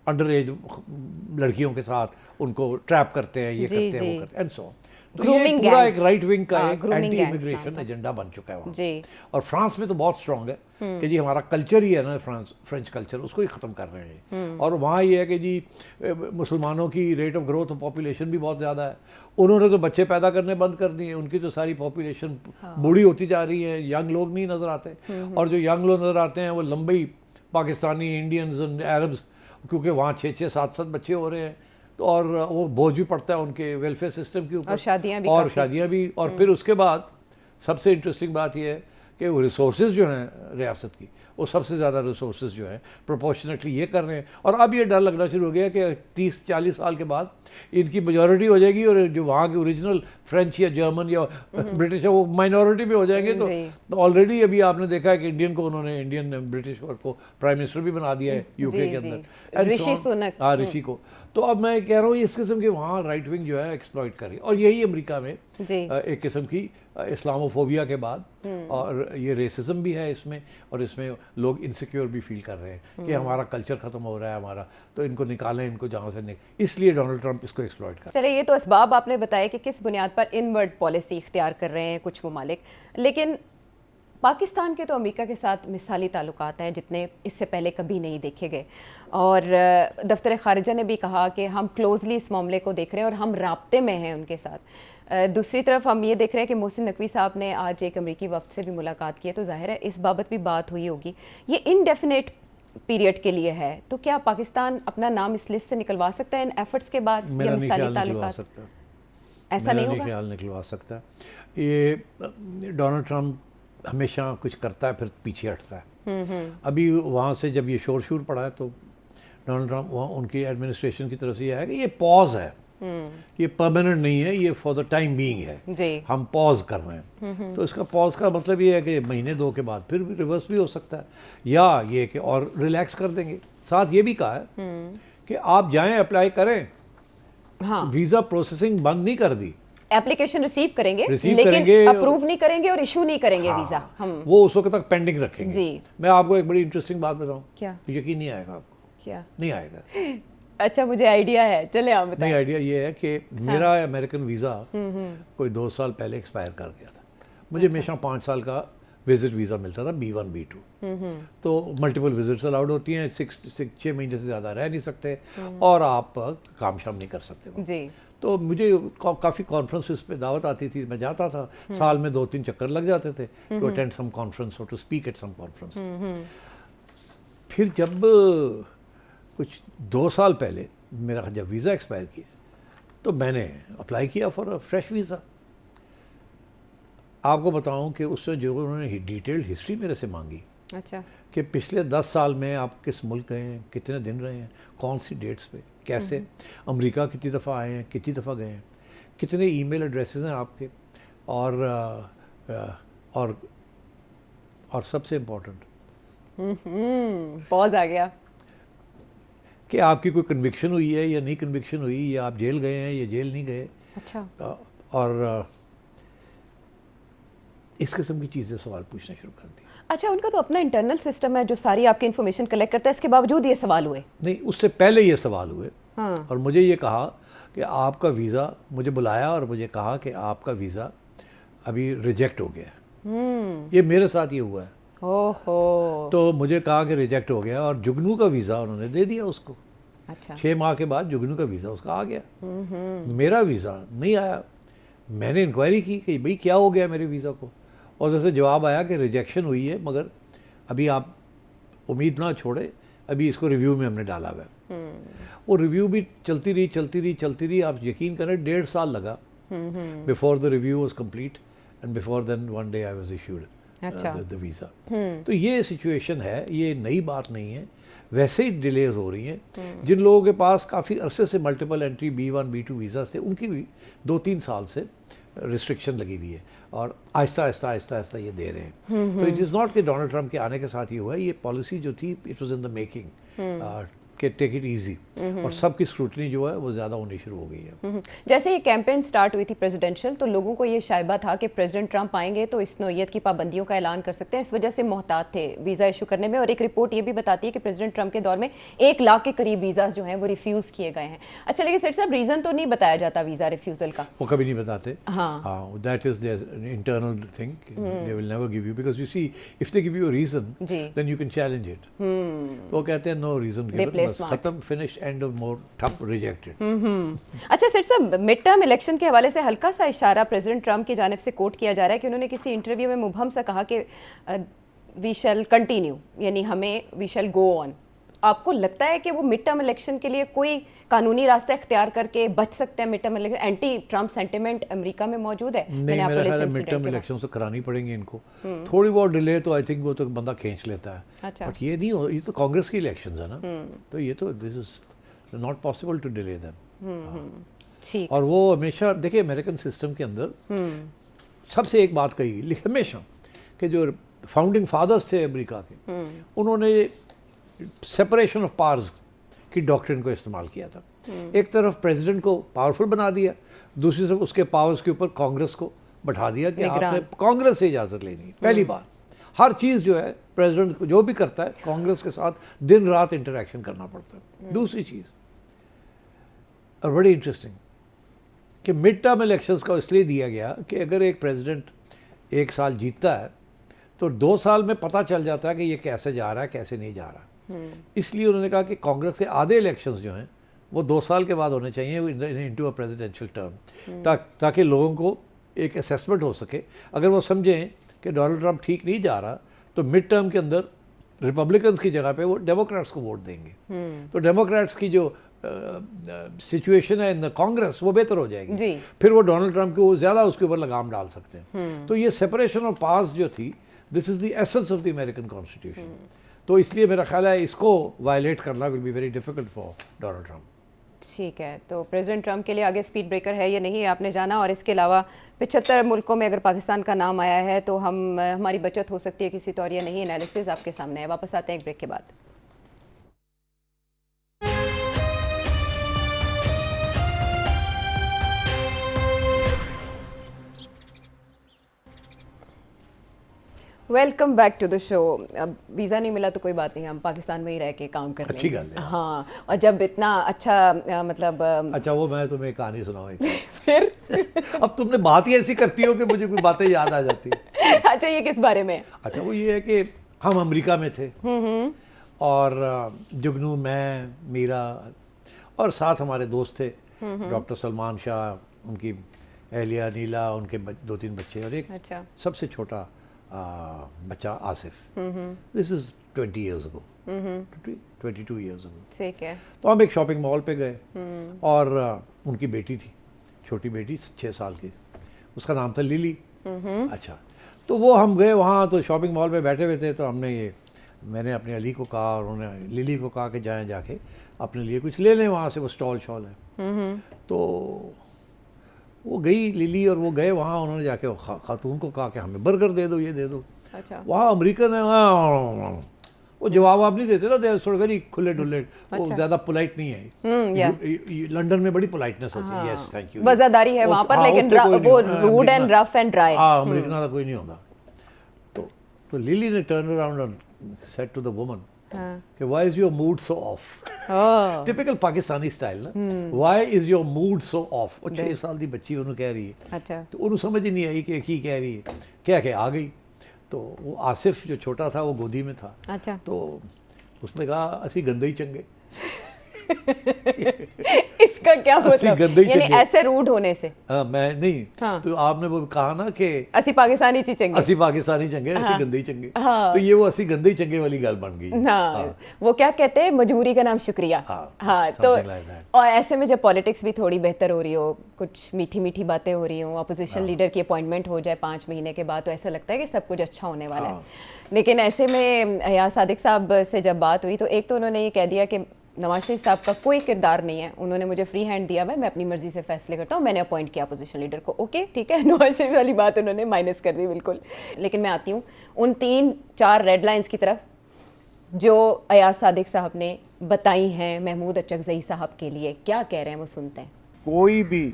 अंडर एज लड़कियों के साथ उनको ट्रैप करते हैं, ये करते हैं, वो करते हैं, एंड सो। तो ये पूरा एक राइट विंग का एक एंटी इमिग्रेशन एजेंडा बन चुका है वहाँ। और फ्रांस में तो बहुत स्ट्रांग है कि जी हमारा कल्चर ही है ना, फ्रेंच कल्चर, उसको ही ख़त्म कर रहे हैं। और वहाँ ये है कि जी मुसलमानों की rate of growth of population भी बहुत ज़्यादा है, उन्होंने तो बच्चे पैदा करने बंद कर दिए, उनकी तो सारी पॉपुलेशन बूढ़ी होती जा रही है, यंग लोग नहीं नज़र आते, और जो यंग लोग नज़र आते हैं वो लंबी पाकिस्तानी, इंडियंस एंड अरब्स, क्योंकि वहाँ 6-6, 7-7 बच्चे हो रहे हैं, तो और वो बोझ भी पड़ता है उनके वेलफेयर सिस्टम के ऊपर, और शादियाँ भी, और फिर उसके बाद सबसे इंटरेस्टिंग बात यह है कि वो रिसोर्सेज जो हैं रियासत की, वो सबसे ज़्यादा रिसोर्सेज जो हैं प्रोपोर्शनेटली ये कर रहे हैं। और अब ये डर लगना शुरू हो गया कि 30-40 साल के बाद इनकी मेजॉरिटी हो जाएगी, और जो वहाँ के ओरिजिनल फ्रेंच या जर्मन या ब्रिटिश है वो माइनॉरिटी में हो जाएंगे। तो ऑलरेडी अभी आपने देखा है कि इंडियन को उन्होंने, इंडियन ब्रिटिश को प्राइम मिनिस्टर भी बना दिया है यूके के अंदर, ऋषि सुनक। हाँ, ऋषि को। तो अब मैं कह रहा हूँ इस किस्म के वहाँ राइट विंग जो है एक्सप्लॉइट कर रही है, और यही अमेरिका में एक किस्म की इस्लामोफोबिया के बाद, और ये रेसिज्म भी है इसमें, और इसमें लोग इनसिक्योर भी फील कर रहे हैं कि हमारा कल्चर ख़त्म हो रहा है हमारा, तो इनको निकालें, इनको जहाँ से इसलिए डोनाल्ड ट्रंप इसको एक्सप्लॉइट कर। चलिए, ये तो असबाब आपने बताया कि किस बुनियाद पर इनवर्ड पॉलिसी इख्तियार कर रहे हैं कुछ ममालिक, लेकिन पाकिस्तान के तो अमेरिका के साथ मिसाली ताल्लुकात हैं जितने इससे पहले कभी नहीं देखे गए, और दफ्तर ख़ारिजा ने भी कहा कि हम क्लोजली इस मामले को देख रहे हैं और हम राब्ते में हैं उनके साथ। दूसरी तरफ हम ये देख रहे हैं कि मोहसिन नकवी साहब ने आज एक अमेरिकी वफ्द से भी मुलाकात की है, तो जाहिर है इस बाबत भी बात हुई होगी। ये इनडेफिनेट पीरियड के लिए है, तो क्या पाकिस्तान अपना नाम इस लिस्ट से निकलवा सकता है इन एफर्ट्स के बाद? मेरा या नहीं मिसाली ख्याल निकलवा ताल्लुकात सकता, ऐसा नहीं होगा? ख्याल निकलवा सकता। ये डोनाल्ड ट्रम्प हमेशा कुछ करता है फिर पीछे हटता है। अभी वहाँ से जब ये शोर शोर पड़ा है तो डोनाल्ड ट्रम्प वहाँ उनकी एडमिनिस्ट्रेशन की तरफ से ये है कि ये पॉज है, ये परमानेंट नहीं है, ये फॉर द टाइम बीइंग है, जी। हम पॉज कर रहे हैं। तो इसका पॉज का मतलब ये है कि महीने दो के बाद फिर रिवर्स भी हो सकता है, या ये कि और रिलैक्स कर देंगे। साथ ये भी कहा है कि आप जाएं अप्लाई करें, हाँ, वीज़ा प्रोसेसिंग बंद नहीं कर दी, एप्लीकेशन रिसीव करेंगे, रिसीव लेकिन करेंगे, अप्रूव नहीं करेंगे और इशू नहीं करेंगे वीजा। हम वो उस वक्त तक पेंडिंग रखेंगे। जी। मैं आपको एक बड़ी इंटरेस्टिंग बात बताऊं, क्या? यकीन नहीं आएगा आपको, क्या? नहीं आएगा। अच्छा, मुझे आइडिया है, चले आप बताएं। नहीं, आइडिया ये है कि मेरा अमेरिकन वीज़ा कोई 2 साल पहले एक्सपायर कर गया था। मुझे हमेशा 5 साल का विजिट वीज़ा मिलता था, B1 B2। तो मल्टीपल विजिट्स अलाउड होती हैं, 6 महीने से ज़्यादा रह नहीं सकते और आप काम शाम नहीं कर सकते वहाँ। जी। तो मुझे काफ़ी कॉन्फ्रेंसेस पे दावत आती थी, मैं जाता था, साल में 2-3 चक्कर लग जाते थे टू अटेंड सम कॉन्फ्रेंस और to speak at some conference. फिर जब कुछ 2 साल पहले मेरा जब वीज़ा एक्सपायर किया तो मैंने अप्लाई किया फॉर अ फ्रेश वीज़ा। आपको बताऊं कि उससे जो उन्होंने डिटेल्ड हिस्ट्री मेरे से मांगी अच्छा। कि पिछले 10 साल में आप किस मुल्क गए हैं, कितने दिन रहे हैं, कौन सी डेट्स पे, कैसे, अमेरिका कितनी दफ़ा आए हैं, कितनी दफ़ा गए हैं, कितने ईमेल एड्रेसेस हैं आपके, और सबसे इम्पोर्टेंट पॉज आ गया। कि आपकी कोई कन्विक्शन हुई है या नहीं कन्विक्शन हुई, या आप जेल गए हैं या जेल नहीं गए, अच्छा। और इस किस्म की चीज़ें सवाल पूछना शुरू कर दी। अच्छा, उनका तो अपना इंटरनल सिस्टम है जो सारी आपकी इन्फॉर्मेशन कलेक्ट करता है, इसके बावजूद ये सवाल हुए? नहीं, उससे पहले ये सवाल हुए। हाँ। और मुझे ये कहा कि आपका वीज़ा, मुझे बुलाया और मुझे कहा कि आपका वीज़ा अभी रिजेक्ट हो गया है। ये मेरे साथ ये हुआ है। ओहो। तो मुझे कहा कि रिजेक्ट हो गया और जुगनू का वीज़ा उन्होंने दे दिया उसको। अच्छा। 6 माह के बाद जुगनू का वीज़ा उसका आ गया, मेरा वीज़ा नहीं आया। मैंने इंक्वायरी की कि भाई क्या हो गया मेरे वीज़ा को, और जैसे जवाब आया कि रिजेक्शन हुई है, मगर अभी आप उम्मीद ना छोड़े, अभी इसको रिव्यू में हमने डाला हुआ है। वो रिव्यू भी चलती रही। आप यकीन करें 1.5 साल लगा before the review was complete, and before then one day I was issued the visa. तो ये सिचुएशन है, ये नई बात नहीं है, वैसे ही डिलेज हो रही हैं। जिन लोगों के पास काफ़ी अरसे से multiple entry B1 B2 visas थे, उनकी भी 2-3 साल से रिस्ट्रिक्शन लगी हुई है, और आहिस्ता ये दे रहे हैं। तो इट इज़ नॉट कि डोनाल्ड ट्रम्प के आने के साथ ही हुआ है, ये पॉलिसी जो थी it was in the making कि टेक इट ईजी, और सबकी स्क्रूटनी जो है वो ज़्यादा होनी शुरू हो गई है। जैसे ये कैंपेन स्टार्ट हुई थी प्रेसिडेंशियल, तो लोगों को ये शायबा था कि प्रेसिडेंट ट्रंप आएंगे तो इस नौयत की पाबंदियों का ऐलान कर सकते हैं, इस वजह से मोहतात थे वीज़ा इशू करने में। और एक रिपोर्ट ये भी बताती है कि प्रेसिडेंट ट्रंप के दौर में 1 लाख के करीब वीज़ा जो हैं वो रिफ्यूज़ किए गए हैं। अच्छा, लेकिन सेठ साहब, रीज़न तो नहीं बताया जाता वीज़ा रिफ्यूज़ल का? वो कभी नहीं बताते। हाँ। That is their internal thing, they will never give you, because you see if they give you a reason then you can challenge it. तो वो कहते हैं नो रीजन गिवन, बस खत्म, फिनिश, एंड ऑफ, मोर ठप, रिजेक्टेड। अच्छा सेठ साहब, मिड टर्म इलेक्शन के हवाले से हल्का सा इशारा प्रेसिडेंट ट्रंप की जानिब से कोट किया जा रहा है कि उन्होंने किसी इंटरव्यू में मुबहम सा कहा कि वी शैल कंटिन्यू, यानी हमें वी शैल गो ऑन। आपको लगता है कि वो मिड टर्म इलेक्शन के लिए कोई कानूनी रास्ता इख्तियार करके बच सकते हैं? Mid term election, anti Trump sentiment America में मौजूद है? नहीं, मेरा ख्याल है मिड टर्म इलेक्शन तो करानी पड़ेंगी इनको। थोड़ी बहुत डिले तो आई थिंक वो तो बंदा खींच लेता है। अच्छा। बट ये नहीं हो, ये तो कांग्रेस की इलेक्शन है ना, तो ये तो this is not possible to delay them. ठीक। और वो हमेशा देखिए अमेरिकन सिस्टम के अंदर सबसे एक बात कही हमेशा कि जो फाउंडिंग फादर्स थे अमेरिका के, उन्होंने सेपरेशन ऑफ पावर्स की डॉक्ट्रिन को इस्तेमाल किया था। एक तरफ प्रेसिडेंट को पावरफुल बना दिया, दूसरी तरफ उसके पावर्स के ऊपर कांग्रेस को बैठा दिया कि आपने कांग्रेस से इजाज़त लेनी है। पहली बार हर चीज़ जो है प्रेसिडेंट जो भी करता है कांग्रेस के साथ दिन रात इंटरेक्शन करना पड़ता है। दूसरी चीज़ और बड़ी इंटरेस्टिंग कि मिड टर्म इलेक्शंस का इसलिए दिया गया कि अगर एक प्रेसिडेंट 1 साल जीतता है तो 2 साल में पता चल जाता है कि ये कैसे जा रहा है, कैसे नहीं जा रहा। इसलिए उन्होंने कहा कि कांग्रेस के आधे इलेक्शंस जो हैं वो 2 साल के बाद होने चाहिए इनटू अ प्रेसिडेंशियल टर्म, ताकि लोगों को एक असेसमेंट हो सके। अगर वो समझें कि डोनाल्ड ट्रंप ठीक नहीं जा रहा तो मिड टर्म के अंदर रिपब्लिकन्स की जगह पे वो डेमोक्रेट्स को वोट देंगे, तो डेमोक्रेट्स की जो सिचुएशन है इन कांग्रेस वो बेहतर हो जाएगी जी। फिर वो डोनाल्ड ट्रंप को ज़्यादा उसके ऊपर लगाम डाल सकते हैं। तो ये सेपरेशन ऑफ पावर्स जो थी, this is the essence of the American constitution. तो इसलिए मेरा ख्याल है इसको वायलेट करना will be very difficult for Donald Trump. ठीक है, तो प्रेसिडेंट ट्रंप के लिए आगे स्पीड ब्रेकर है या नहीं आपने जाना। और इसके अलावा 75 मुल्कों में अगर पाकिस्तान का नाम आया है तो हमारी बचत हो सकती है किसी तौर या नहीं, एनालिसिस आपके सामने है। वापस आते हैं एक ब्रेक के बाद। Welcome back to the show. अब वीज़ा नहीं मिला तो कोई बात नहीं, हम पाकिस्तान में ही रह के काम कर लेंगे। अच्छी गल है। हाँ, और जब इतना अच्छा मतलब अच्छा, वो मैं तुम्हें कहानी सुनाऊँ फिर अब तुमने बात ही ऐसी करती हो कि मुझे कोई बातें याद आ जाती है। अच्छा, ये किस बारे में? अच्छा, वो ये है कि हम अमेरिका में थे और जुगनू, मैं, मीरा और साथ हमारे दोस्त थे, डॉक्टर सलमान शाह, उनकी एहलिया नीला, उनके 2-3 बच्चे और एक अच्छा सबसे छोटा बच्चा Asif. This is 20 years ago, 22 years ago। ठीक है। तो हम एक शॉपिंग मॉल पे गए और उनकी बेटी थी, छोटी बेटी 6 साल की, उसका नाम था लिली। अच्छा, तो वो हम गए वहाँ, तो शॉपिंग मॉल पे बैठे हुए थे, तो मैंने अपने अली को कहा और उन्होंने लिली को कहा कि जाएं जाके अपने लिए कुछ ले लें वहाँ से, वो स्टॉल शॉल है। तो वो गई लिली और वो गए वहाँ, उन्होंने जाके खातून को कहा कि हमें बर्गर दे दो, ये दे दो। अच्छा। वहाँ अमेरिकन है, वो जवाब आप नहीं देते ना, दे थोड़े वेरी खुले डुल्ले, वो ज़्यादा पोलाइट नहीं है। लंदन में बड़ी पोलाइटनेस होती है। यस, थैंक यू, वज़ादारी है वहाँ पर, लेकिन वो rude and rough and dry. हाँ, अमेरिकन वाला कोई नहीं होता। तो लिली ने turn around and said to the woman कि why is your mood so off. Typical Pakistani style ना, why is your mood so off. और 6 साल की बच्ची उन्होंने कह रही है। अच्छा। तो उन्होंने समझ ही नहीं आई कि की कह रही है, क्या क्या आ गई। तो वो आसिफ जो छोटा था वो गोदी में था। अच्छा। तो उसने कहा असी गंदे ही चंगे। इसका क्या मतलब? यानी ऐसे रूड होने से? मैं नहीं। हाँ। तो आपने वो कहा ना कि असी पाकिस्तानी चंगे, असी पाकिस्तानी चंगे, हाँ। असी गंदे ही चंगे। हाँ। तो ये वो असी गंदे ही चंगे वाली गल बन गई। हाँ। हाँ। वो क्या कहते हैं, मजबूरी का नाम शुक्रिया। हाँ, तो और ऐसे में जब पॉलिटिक्स भी थोड़ी बेहतर हो रही हो, कुछ मीठी मीठी बातें हो रही हो, अपोजिशन लीडर की अपॉइंटमेंट हो जाए 5 महीने के बाद, तो ऐसा लगता है कि सब कुछ अच्छा होने वाला है। लेकिन ऐसे में अयाज सादिक साहब से जब बात हुई तो एक तो उन्होंने ये कह दिया कि नवाज शरीफ साहब का कोई किरदार नहीं है, उन्होंने मुझे फ्री हैंड दिया हुआ है, मैं अपनी मर्जी से फैसले करता हूँ, मैंने अपॉइंट किया अपोजिशन लीडर को। ओके, ठीक है, नवाज शरीफ वाली बात उन्होंने माइनस कर दी बिल्कुल। लेकिन मैं आती हूँ उन 3-4 रेड लाइंस की तरफ जो अयाज सादिक साहब ने बताई हैं महमूद अचकज़ई साहब के लिए। क्या कह रहे हैं वो सुनते हैं। कोई भी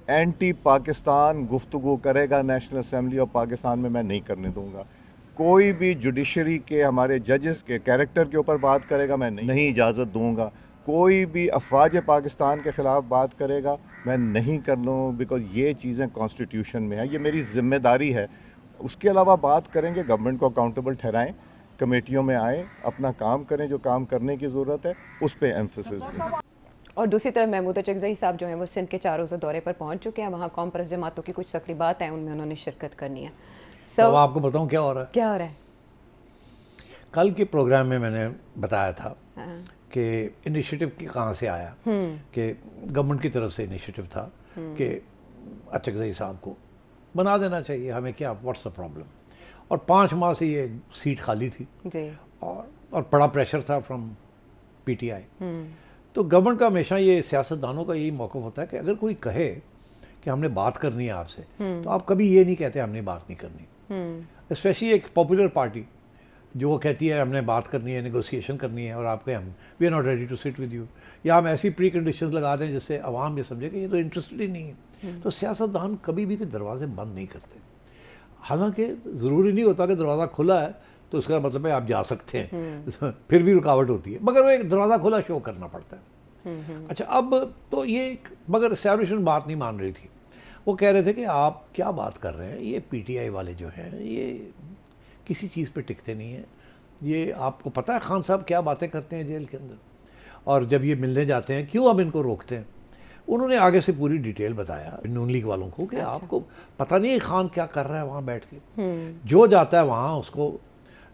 एंटी पाकिस्तान गुफ्तगू करेगा नेशनल असेंबली ऑफ पाकिस्तान में, मैं नहीं करने दूंगा। कोई भी जुडिशरी के, हमारे जजेस के कैरेक्टर के ऊपर बात करेगा, मैं नहीं इजाज़त दूंगा। कोई भी अफवाज पाकिस्तान के ख़िलाफ़ बात करेगा, मैं नहीं कर लूँ, बिकॉज ये चीज़ें कॉन्स्टिट्यूशन में है, ये मेरी ज़िम्मेदारी है। उसके अलावा बात करेंगे, गवर्नमेंट को अकाउंटेबल ठहराएं, कमेटियों में आएँ, अपना काम करें, जो काम करने की ज़रूरत है उस पर एम्फेसिस दें। और दूसरी तरफ महमूद अचकज़ई साहब जो हैं वो सिंध के 4 रोज़ा दौरे पर पहुंच चुके हैं। वहाँ कौम परस्त जमातों की कुछ तकरीबात हैं, उनमें उन्होंने शिरकत करनी है। तो आपको बताऊं क्या हो रहा है? क्या हो रहा है? कल के प्रोग्राम में मैंने बताया था कि इनिशिएटिव कहाँ से आया, कि गवर्नमेंट की तरफ से इनिशिएटिव था कि अचकज़ई साहब को बना देना चाहिए, हमें क्या, व्हाट्स द प्रॉब्लम। और 5 माह से ये सीट खाली थी जी। और बड़ा प्रेशर था फ्रॉम पीटीआई। तो गवर्नमेंट का हमेशा ये सियासतदानों का यही मौक़िफ़ होता है कि अगर कोई कहे कि हमने बात करनी है आपसे, तो आप कभी ये नहीं कहते हमने बात नहीं करनी। स्पेशली एक पॉपुलर पार्टी जो वो कहती है हमने बात करनी है, नेगोशिएशन करनी है, और आपके हम we are not ready to sit with you, या हम ऐसी प्री कंडीशंस लगा दें जिससे अवाम ये समझे कि ये तो इंटरेस्टेड ही नहीं है। तो सियासतदान कभी भी दरवाजे बंद नहीं करते। हालांकि ज़रूरी नहीं होता कि दरवाज़ा खुला है तो उसका मतलब है आप जा सकते हैं, फिर भी रुकावट होती है, मगर वो एक दरवाज़ा खुला शो करना पड़ता है। अच्छा, अब तो ये मगर एस्टैब्लिशमेंट बात नहीं मान रही थी। वो कह रहे थे कि आप क्या बात कर रहे हैं, ये पीटीआई वाले जो हैं ये किसी चीज़ पे टिकते नहीं हैं। ये आपको पता है खान साहब क्या बातें करते हैं जेल के अंदर, और जब ये मिलने जाते हैं क्यों अब इनको रोकते हैं, उन्होंने आगे से पूरी डिटेल बताया नून लीग वालों को कि आपको पता नहीं है खान क्या कर रहा है वहाँ बैठ के। जो जाता है वहाँ उसको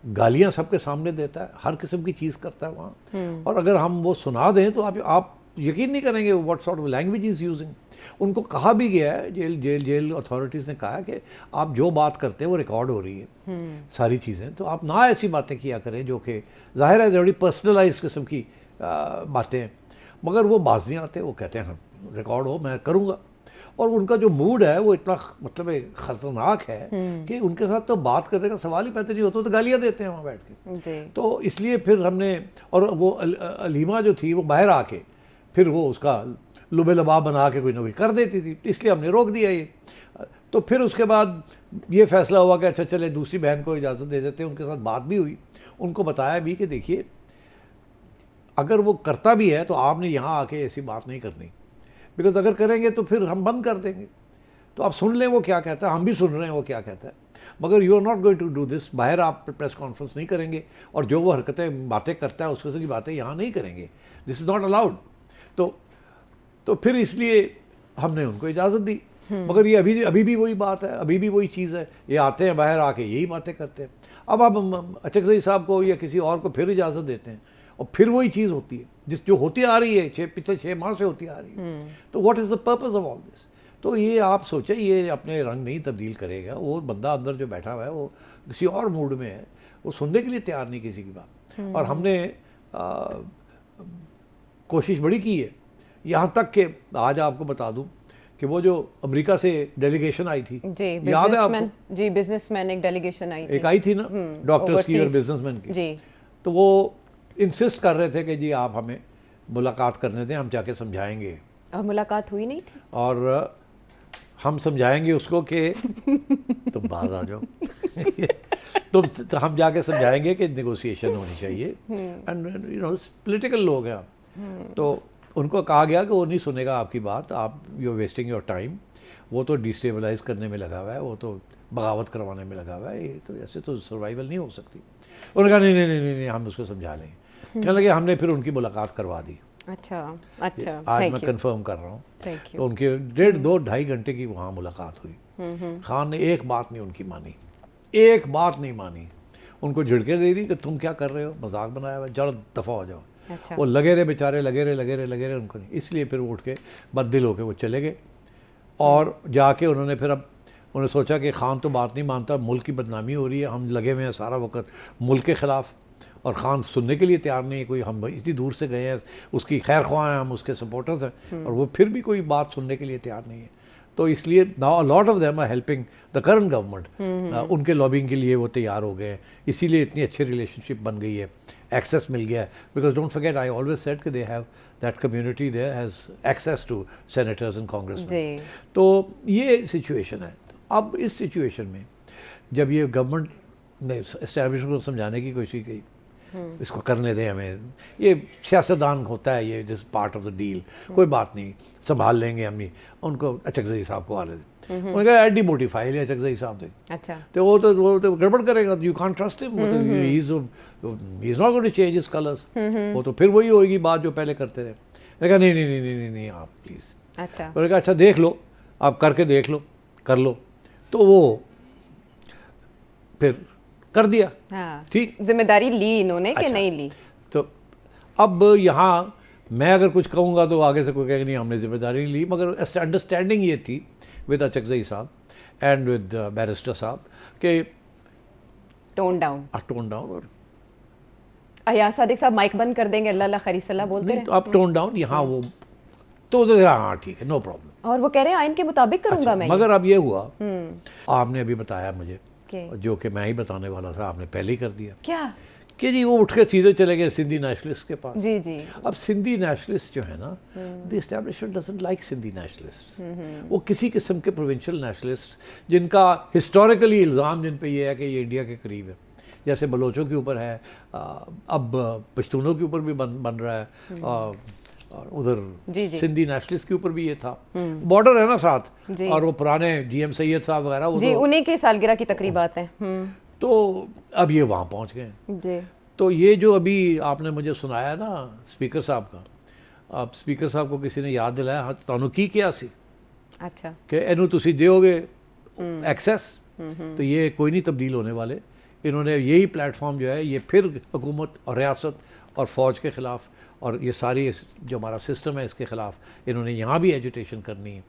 गालियाँ सबके सामने देता है, हर किस्म की चीज़ करता है वहाँ। और अगर हम वो सुना दें तो आप यकीन नहीं करेंगे what sort of language is using. उनको कहा भी गया है, जेल अथॉरिटीज़ ने कहा कि आप जो बात करते हैं वो रिकॉर्ड हो रही है सारी चीज़ें, तो आप ना ऐसी बातें किया करें जो कि ज़ाहिर है बड़ी पर्सनलाइज किस्म की बातें हैं। मगर वो बाज नहीं आते, वो कहते हैं रिकॉर्ड हो मैं करूँगा। और उनका जो मूड है वो इतना मतलब ख़तरनाक है कि उनके साथ तो बात करने का सवाल ही पैदा नहीं होता, तो गालियाँ देते हैं वहाँ बैठ के। तो इसलिए फिर हमने, और वो अलीमा जो थी वो बाहर आके फिर वो उसका लुबे लबाब बना के कोई ना कोई कर देती थी, इसलिए हमने रोक दिया ये। तो फिर उसके बाद ये फैसला हुआ कि अच्छा चले दूसरी बहन को इजाज़त दे देते हैं। उनके साथ बात भी हुई, उनको बताया भी कि देखिए अगर वो करता भी है तो आपने यहाँ आके ऐसी बात नहीं करनी, बिकॉज अगर करेंगे तो फिर हम बंद कर देंगे। तो आप सुन लें वो क्या कहता है, हम भी सुन रहे हैं वो क्या कहता है, मगर you are not going to do this. बाहर आप प्रेस कॉन्फ्रेंस नहीं करेंगे और जो वो हरकतें बातें करता है उसकी की बातें यहाँ नहीं करेंगे, दिस इज़ नॉट अलाउड। तो फिर इसलिए हमने उनको इजाज़त दी। मगर ये अभी भी वही बात है, अभी भी वही चीज़ है, ये आते हैं बाहर आके यही बातें करते हैं। अब हम अचकज़ई साहब को या किसी और को फिर इजाज़त देते हैं और फिर वही चीज़ होती है जो होती आ रही है पिछले 6 माह से होती आ रही है। तो what is the purpose of all this? तो ये आप सोचें, ये अपने रंग नहीं तब्दील करेगा। वो बंदा अंदर जो बैठा हुआ है वो किसी और मूड में है, वो सुनने के लिए तैयार नहीं किसी की बात। और हमने कोशिश बड़ी की है, यहाँ तक कि आज आपको बता दूं कि वो जो अमेरिका से डेलीगेशन आई थी, याद है आपको? जी, बिजनेसमैन एक डेलीगेशन आई थी, एक आई थी ना, डॉक्टर्स की और बिजनेसमैन की जी। तो वो इंसिस्ट कर रहे थे कि जी आप हमें मुलाकात करने दें, हम जाके समझाएंगे। और मुलाकात हुई नहीं थी, और हम समझाएंगे उसको कि तुम बाज आ जाओ तो हम जाके समझाएंगे कि नेगोशिएशन होनी चाहिए। एंड यू नो पॉलिटिकल लोग हैं आप। तो उनको कहा गया कि वो नहीं सुनेगा आपकी बात, आप you are wasting your time. वो तो डिस्टेबलाइज करने में लगा हुआ है, वो तो बगावत करवाने में लगा हुआ है, ये तो ऐसे तो सर्वाइवल नहीं हो सकती। उन्होंने कहा नहीं नहीं नहीं नहीं हम उसको समझा लेंगे। कहने लगे हमने फिर उनकी मुलाकात करवा दी। अच्छा, आज मैं कंफर्म कर रहा हूँ। तो उनके 1.5-2-2.5 घंटे की वहाँ मुलाकात हुई। खान ने एक बात नहीं उनकी मानी, एक बात नहीं मानी। उनको झिड़के दे दी कि तुम क्या कर रहे हो, मजाक बनाया हुआ, जरा दफ़ा हो जाओ। अच्छा। वो लगे रहे बेचारे, लगे रहे उनको नहीं। इसलिए फिर वो उठ के बददिल होके वो चले गए। और जाके उन्होंने फिर अब उन्होंने सोचा कि खान तो बात नहीं मानता, मुल्क की बदनामी हो रही है, हम लगे हुए हैं सारा वक्त मुल्क के ख़िलाफ़, और खान सुनने के लिए तैयार नहीं है कोई। हम इतनी दूर से गए हैं, उसकी खैर ख्वाह हैं, हम उसके सपोर्टर्स हैं, और वो फिर भी कोई बात सुनने के लिए तैयार नहीं है। तो इसलिए now a lot of them are helping the current government. उनके लॉबिंग के लिए वो तैयार हो गए हैं, इसीलिए इतनी अच्छी रिलेशनशिप बन गई है, एक्सेस मिल गया है। Because don't forget I always said कि they have that community there has access to senators and congressman. तो ये सिचुएशन है। अब इस सिचुएशन में जब ये गवर्नमेंट ने एस्टैब्लिशमेंट को समझाने की कोशिश की, इसको करने दें हमें, ये सियासतदान होता है, ये this part of the deal, कोई बात नहीं संभाल लेंगे हम ही। उनको अचकज़ई साहब को आ रहे थे, उन्होंने कहा एडी मोटी फाइल है अचकज़ई साहब दे। अच्छा। तो वो तो गड़बड़ करेगा, you can't trust him, he is not going to change his colours. वो तो फिर वही होएगी बात जो पहले करते रहे। मैंने कहा नहीं नहीं नहीं नहीं नहीं आप प्लीज़। अच्छा। उन्होंने कहा अच्छा देख लो, आप करके देख लो, कर लो। तो वो फिर कर दिया। हाँ। ठीक, जिम्मेदारी ली इन्होंने कि अच्छा, नहीं ली? तो अब यहाँ मैं अगर कुछ कहूँगा तो आगे से कोई कहेगा नहीं हमने जिम्मेदारी ली। मगर अंडरस्टैंडिंग ये थी विद अचकज़ई साहब एंड विद बैरिस्टर साहब के टोन डाउन और अयाज सादिक साहब माइक बंद कर देंगे, अल्लाह अल्लाह खरीसल्लाह बोलते नहीं रहे। तो अब टोन डाउन यहाँ वो तो उधर हाँ ठीक है, नो प्रॉब्लम। और वो कह रहे हैं आइन के मुताबिक करूंगा मैं। मगर अब ये हुआ, आपने अभी बताया मुझे, के? जो कि मैं ही बताने वाला था, आपने पहले ही कर दिया क्या कि जी वो उठ के सीधे चले गए सिंधी नेशनलिस्ट के पास। जी जी। अब सिंधी नेशनलिस्ट जो है ना, the establishment doesn't like Sindhi nationalist. वो किसी किस्म के प्रोविंशियल नेशनलिस्ट जिनका हिस्टोरिकली इल्ज़ाम जिन पे ये है कि ये इंडिया के करीब है, जैसे बलोचों के ऊपर है, अब पश्तूनों के ऊपर भी बन रहा है, और उधर सिंधी नेशनलिस्ट के ऊपर भी ये था। बॉर्डर है ना साथ, और वो पुराने GM सैयद साहब वगैरह, वो जी उन्हीं की सालगिरह की तकरीबात हैं। तो अब ये वहाँ पहुँच गए। जी तो ये जो अभी आपने मुझे सुनाया ना स्पीकर साहब का, अब स्पीकर साहब को किसी ने याद दिलाया, हाँ तुहानू की किया सी अच्छा कि इनू तुसी दोगे एक्सेस, तो ये कोई नहीं तब्दील होने वाले। इन्होंने यही प्लेटफॉर्म जो है ये फिर हुकूमत और रियासत और फ़ौज के ख़िलाफ़ और ये सारी जो हमारा सिस्टम है इसके ख़िलाफ़ इन्होंने यहाँ भी एजुटेशन करनी है।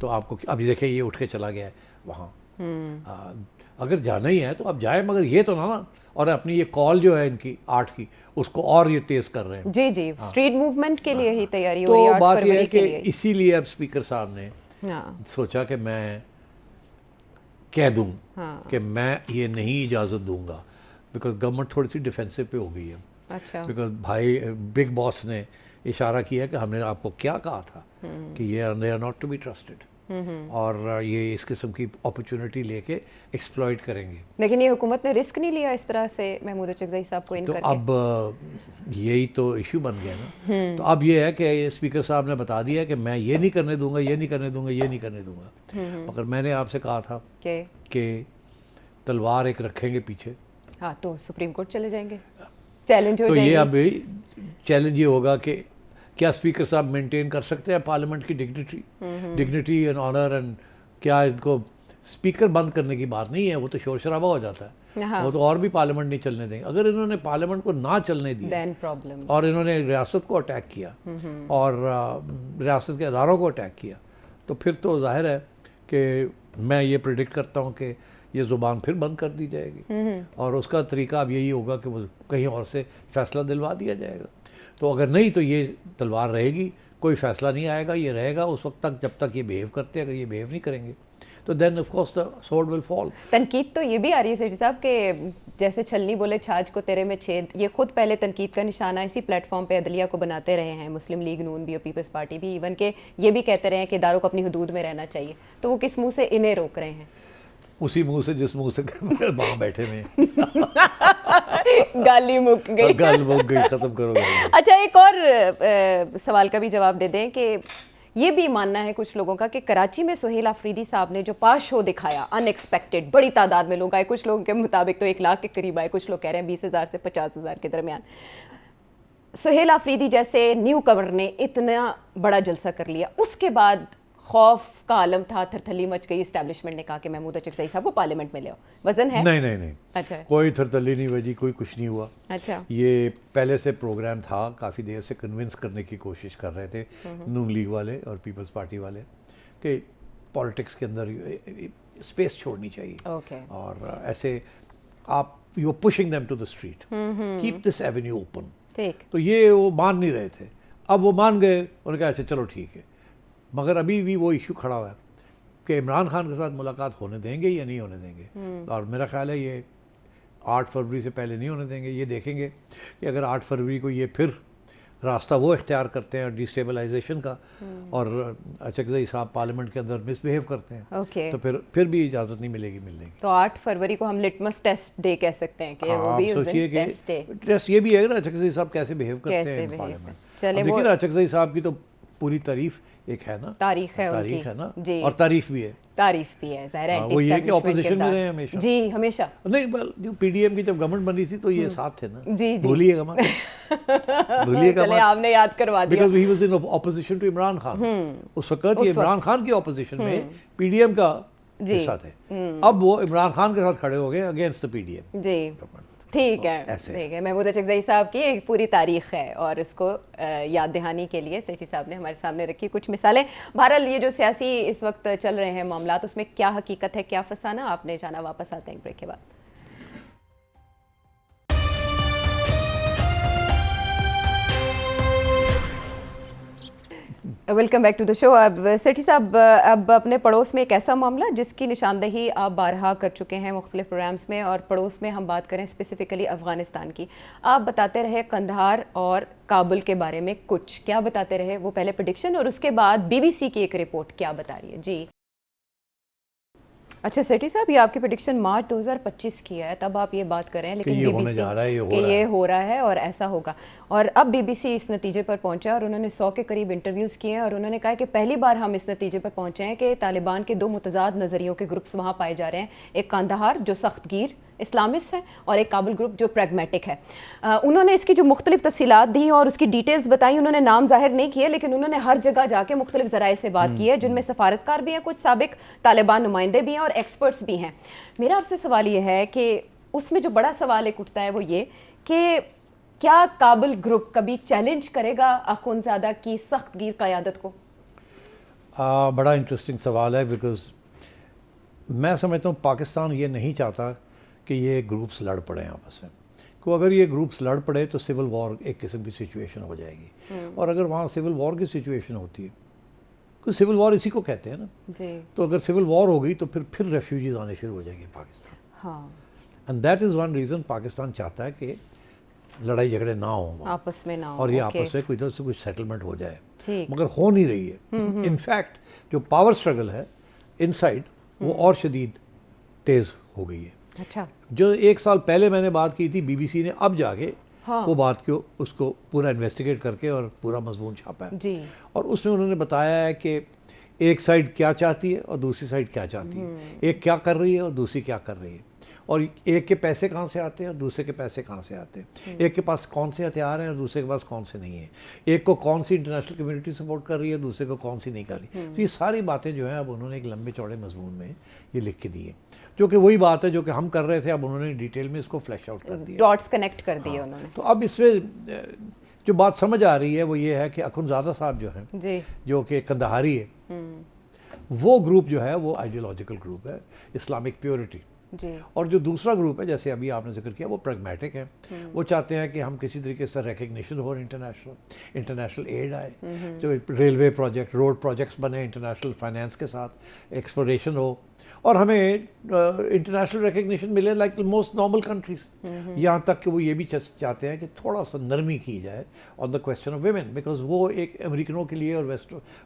तो आपको अभी देखिए ये उठ के चला गया है वहाँ। अगर जाना ही है तो आप जाए, मगर ये तो ना और अपनी ये कॉल जो है इनकी 8 की उसको और ये तेज़ कर रहे हैं। जी जी स्ट्रीट मूवमेंट के लिए ही तैयारी हो रही है तो 8 बात यह है फरवरी के कि लिए। इसीलिए अब स्पीकर साहब ने हाँ सोचा कि मैं कह दूं हाँ कि मैं ये नहीं इजाज़त दूंगा, बिकॉज गवर्नमेंट थोड़ी सी डिफेंसिव पे हो गई है। अच्छा बिकॉज भाई बिग बॉस ने इशारा किया कि हमने आपको क्या कहा था कि ये they are not to be trusted, और ये इस किस्म की अपॉर्चुनिटी लेके एक्सप्लॉइट करेंगे। लेकिन ये हुकूमत ने रिस्क नहीं लिया इस तरह से महमूद चकज़ई साहब को इन तो करके। अब यही तो इशू बन गया ना। तो अब ये है कि स्पीकर साहब ने बता दिया कि मैं ये नहीं करने दूंगा, ये नहीं करने दूंगा, ये नहीं करने दूंगा। मगर मैंने आपसे कहा था कि तलवार एक रखेंगे पीछे, हाँ तो सुप्रीम कोर्ट चले जाएंगे, चैलेंज हो तो जाएगी। ये अब चैलेंज ये होगा कि क्या स्पीकर साहब मेंटेन कर सकते हैं पार्लियामेंट की डिग्निटी एंड ऑनर, एंड क्या इनको स्पीकर बंद करने की बात नहीं है, वो तो शोर शराबा हो जाता है। हाँ। वो तो और भी पार्लियामेंट नहीं चलने देंगे। अगर इन्होंने पार्लियामेंट को ना चलने दिया देन प्रॉब्लम। और इन्होंने रियासत को अटैक किया और रियासत के अदारों को अटैक किया, तो फिर तो जाहिर है कि मैं ये प्रिडिक्ट करता हूँ कि ये ज़ुबान फिर बंद कर दी जाएगी और उसका तरीका अब यही होगा कि वो कहीं और से फैसला दिलवा दिया जाएगा। तो अगर नहीं तो ये तलवार रहेगी, कोई फैसला नहीं आएगा, ये रहेगा उस वक्त तक जब तक ये बिहेव करते हैं। अगर ये बिहेव नहीं करेंगे तो then of course the sword will fall. तनकीद तो ये भी आ रही है सेठी साहब के जैसे छलनी बोले छाछ को तेरे में छेद, ये खुद पहले तनकीद का निशाना इसी प्लेटफॉर्म पे अदलिया को बनाते रहे हैं, मुस्लिम लीग नून भी और पीपल्स पार्टी भी, इवन के ये भी कहते रहे हैं कि इदारों को अपनी हदूद में रहना चाहिए। तो वो किस मुंह से इन्हें रोक रहे हैं? उसी मुंह से जिस मुंह से वहाँ बैठे में गाली मुक गई। गल मुक गई, खत्म करो गाली। अच्छा एक और सवाल का भी जवाब दे दें कि ये भी मानना है कुछ लोगों का कि कराची में सुहेल आफरीदी साहब ने जो पास शो दिखाया अनएक्सपेक्टेड, बड़ी तादाद में लोग आए, कुछ लोगों के मुताबिक तो 1 लाख के करीब आए, कुछ लोग कह रहे हैं 20,000 से 50,000 के दरमियान। सुहेल आफरीदी जैसे न्यू कवर ने इतना बड़ा जलसा कर लिया, उसके बाद खौफ का आलम था, थरथली मच गई, इस्टेब्लिशमेंट ने कहा कि महमूद चकज़ई साहब को पार्लियामेंट में ले आओ। वजन है? नहीं नहीं नहीं, अच्छा कोई थरथली नहीं बजी, कोई कुछ नहीं हुआ। अच्छा ये पहले से प्रोग्राम था, काफ़ी देर से कन्विंस करने की कोशिश कर रहे थे नून लीग वाले और पीपल्स पार्टी वाले कि पॉलिटिक्स के अंदर स्पेस छोड़नी चाहिए। ओके और ऐसे आप you are pushing them to the street, keep this avenue open. ठीक। तो ये वो मान नहीं रहे थे, अब वो मान गए, उन्होंने कहा अच्छा चलो ठीक है। मगर अभी भी वो इशू खड़ा हुआ है कि इमरान खान के साथ मुलाकात होने देंगे या नहीं होने देंगे। और मेरा ख्याल है ये 8 फरवरी से पहले नहीं होने देंगे। ये देखेंगे कि अगर 8 फरवरी को ये फिर रास्ता वो इख्तियार करते हैं डिस्टेबलाइजेशन का और चकज़ई साहब पार्लियामेंट के अंदर मिसबिहेव करते हैं, ओके तो फिर भी इजाज़त नहीं मिलेगी मिलने की। तो 8 फरवरी को हम लिटमस टेस्ट डे कह सकते हैं कि वो आप भी उस सोचिए दिन टेस्ट डे। कि टेस्ट ये भी है ना चकज़ई साहब कैसे बिहेव करते कैसे हैं behave पार्लियामेंट। चले देखिए वो- ना चकज़ई साहब की तो पूरी तारीफ एक है ना, तारीख है तारीख उनकी। है ना, जी। और तारीफ भी है। तारीफ भी है, ज़ाहिर है। वो ये है कि anti-establishment opposition में किरदार। रहे हमेशा। जी हमेशा। नहीं जो पीडीएम की जब गवर्नमेंट बनी थी तो ये साथ थे ना। जी, जी। भूलिएगा मत भूलिएगा चले मत, आपने याद करवा दिया। Because he was in opposition to Imran Khan. उस वक्त ये इमरान खान की ऑपोजिशन में पीडीएम का जी। हिस्सा थे। अब वो इमरान खान के साथ खड़े हो गए अगेंस्ट द पीडीएम। जी ठीक है, ऐसे। ठीक है। महमूद चकज़ई साहब की एक पूरी तारीख है और इसको याद दहानी के लिए सेठी साहब ने हमारे सामने रखी कुछ मिसालें। बहरहाल ये जो सियासी इस वक्त चल रहे हैं मामलात, उसमें क्या हकीकत है, क्या फसाना, आपने जाना। वापस आते हैं ब्रेक के बाद। Welcome back to the show. अब सेठी साहब, अब अपने पड़ोस में एक ऐसा मामला जिसकी निशानदही आप बारहा कर चुके हैं मुख्तलिफ प्रोग्राम्स में, और पड़ोस में हम बात करें स्पेसिफिकली अफ़गानिस्तान की। आप बताते रहे कंधार और काबुल के बारे में कुछ, क्या बताते रहे वो पहले प्रेडिक्शन और उसके बाद बीबीसी की एक रिपोर्ट क्या बता रही है? जी अच्छा सेठी साहब, ये आपकी प्रेडिक्शन मार्च 2025 की है, तब आप ये बात कर रहे हैं, लेकिन ये होने जा रहा है, ये हो रहा है और ऐसा होगा। और अब बीबीसी इस नतीजे पर पहुंचा और उन्होंने 100 के करीब इंटरव्यूज़ किए हैं और उन्होंने कहा कि पहली बार हम इस नतीजे पर पहुंचे हैं कि तालिबान के 2 मुतज़ाद नज़रियों के ग्रुप्स वहाँ पाए जा रहे हैं। एक कंधार जो सख्त गिर इस्लामिस्ट हैं और एक काबुल ग्रुप जो प्रैग्मेटिक है। उन्होंने इसकी जो मुख्तलिफ तफसीलात दी और उसकी डिटेल्स बताई, उन्होंने नाम जाहिर नहीं किए, लेकिन उन्होंने हर जगह जाके मुख्तलिफ ज़राए से बात की है, जिनमें सफारतकार भी हैं, कुछ साबिक तालिबान नुमाइंदे भी हैं और एक्सपर्ट्स भी हैं। मेरा आपसे सवाल ये है कि उसमें जो बड़ा सवाल एक उठता है वो ये कि क्या काबुल ग्रुप कभी चैलेंज करेगा अखुंज़ादा की सख्त गिर क़यादत को? बड़ा इंटरेस्टिंग सवाल है, बिकॉज मैं समझता हूँ पाकिस्तान ये नहीं चाहता कि ये ग्रुप्स लड़ पड़े आपस में, तो अगर ये ग्रुप्स लड़ पड़े तो सिविल वॉर एक किस्म की सिचुएशन हो जाएगी। और अगर वहाँ सिविल वॉर की सिचुएशन होती है, क्योंकि सिविल वॉर इसी को कहते हैं ना जी। तो अगर सिविल वॉर हो गई तो फिर रेफ्यूजीज आने शुरू हो जाएंगे पाकिस्तान। हाँ, and that is one reason Pakistan चाहता है कि लड़ाई झगड़े ना हो वहाँ, आपस में ना हो, और ये ओके। आपस में कोई इधर से कुछ सेटलमेंट हो जाए, ठीक। मगर हो नहीं रही है। इनफैक्ट जो पावर स्ट्रगल है इनसाइड वो और शदीद तेज़ हो गई है। अच्छा, जो 1 साल पहले मैंने बात की थी, बीबीसी ने अब जाके हाँ। वो बात को उसको पूरा इन्वेस्टिगेट करके और पूरा मजमून छापा है जी। और उसमें उन्होंने बताया है कि एक साइड क्या चाहती है और दूसरी साइड क्या चाहती है, एक क्या कर रही है और दूसरी क्या कर रही है, और एक के पैसे कहाँ से आते हैं और दूसरे के पैसे कहाँ से आते हैं, एक के पास कौन से हथियार हैं और दूसरे के पास कौन से नहीं है, एक को कौन सी इंटरनेशनल कम्युनिटी सपोर्ट कर रही है, दूसरे को कौन सी नहीं कर रही। तो ये सारी बातें जो हैं अब उन्होंने एक लंबे चौड़े मजमून में ये लिख के दी है, जो कि वही बात है जो कि हम कर रहे थे, अब उन्होंने डिटेल में इसको फ्लैश आउट कर दिया। डॉट्स कनेक्ट कर दिए उन्होंने। तो अब इसमें जो बात समझ आ रही है वो ये है कि अखुंज़ादा साहब जो हैं, जी। जो कि कंदहारी है, वो ग्रुप जो है वो आइडियोलॉजिकल ग्रुप है, इस्लामिक प्योरिटी। जी। और जो दूसरा ग्रुप है, जैसे अभी आपने जिक्र किया, वो प्रैग्मेटिक है। वो चाहते हैं कि हम किसी तरीके से रिकग्निशन हो, इंटरनेशनल एड आए, जो रेलवे प्रोजेक्ट, रोड प्रोजेक्ट्स बने इंटरनेशनल फाइनेंस के साथ, एक्सप्लोरेशन हो, और हमें इंटरनेशनल रिकग्निशन मिले लाइक मोस्ट नॉर्मल कंट्रीज। यहाँ तक कि वो ये भी चाहते हैं कि थोड़ा सा नरमी की जाए on the question of women, because वो एक अमेरिकनों के लिए और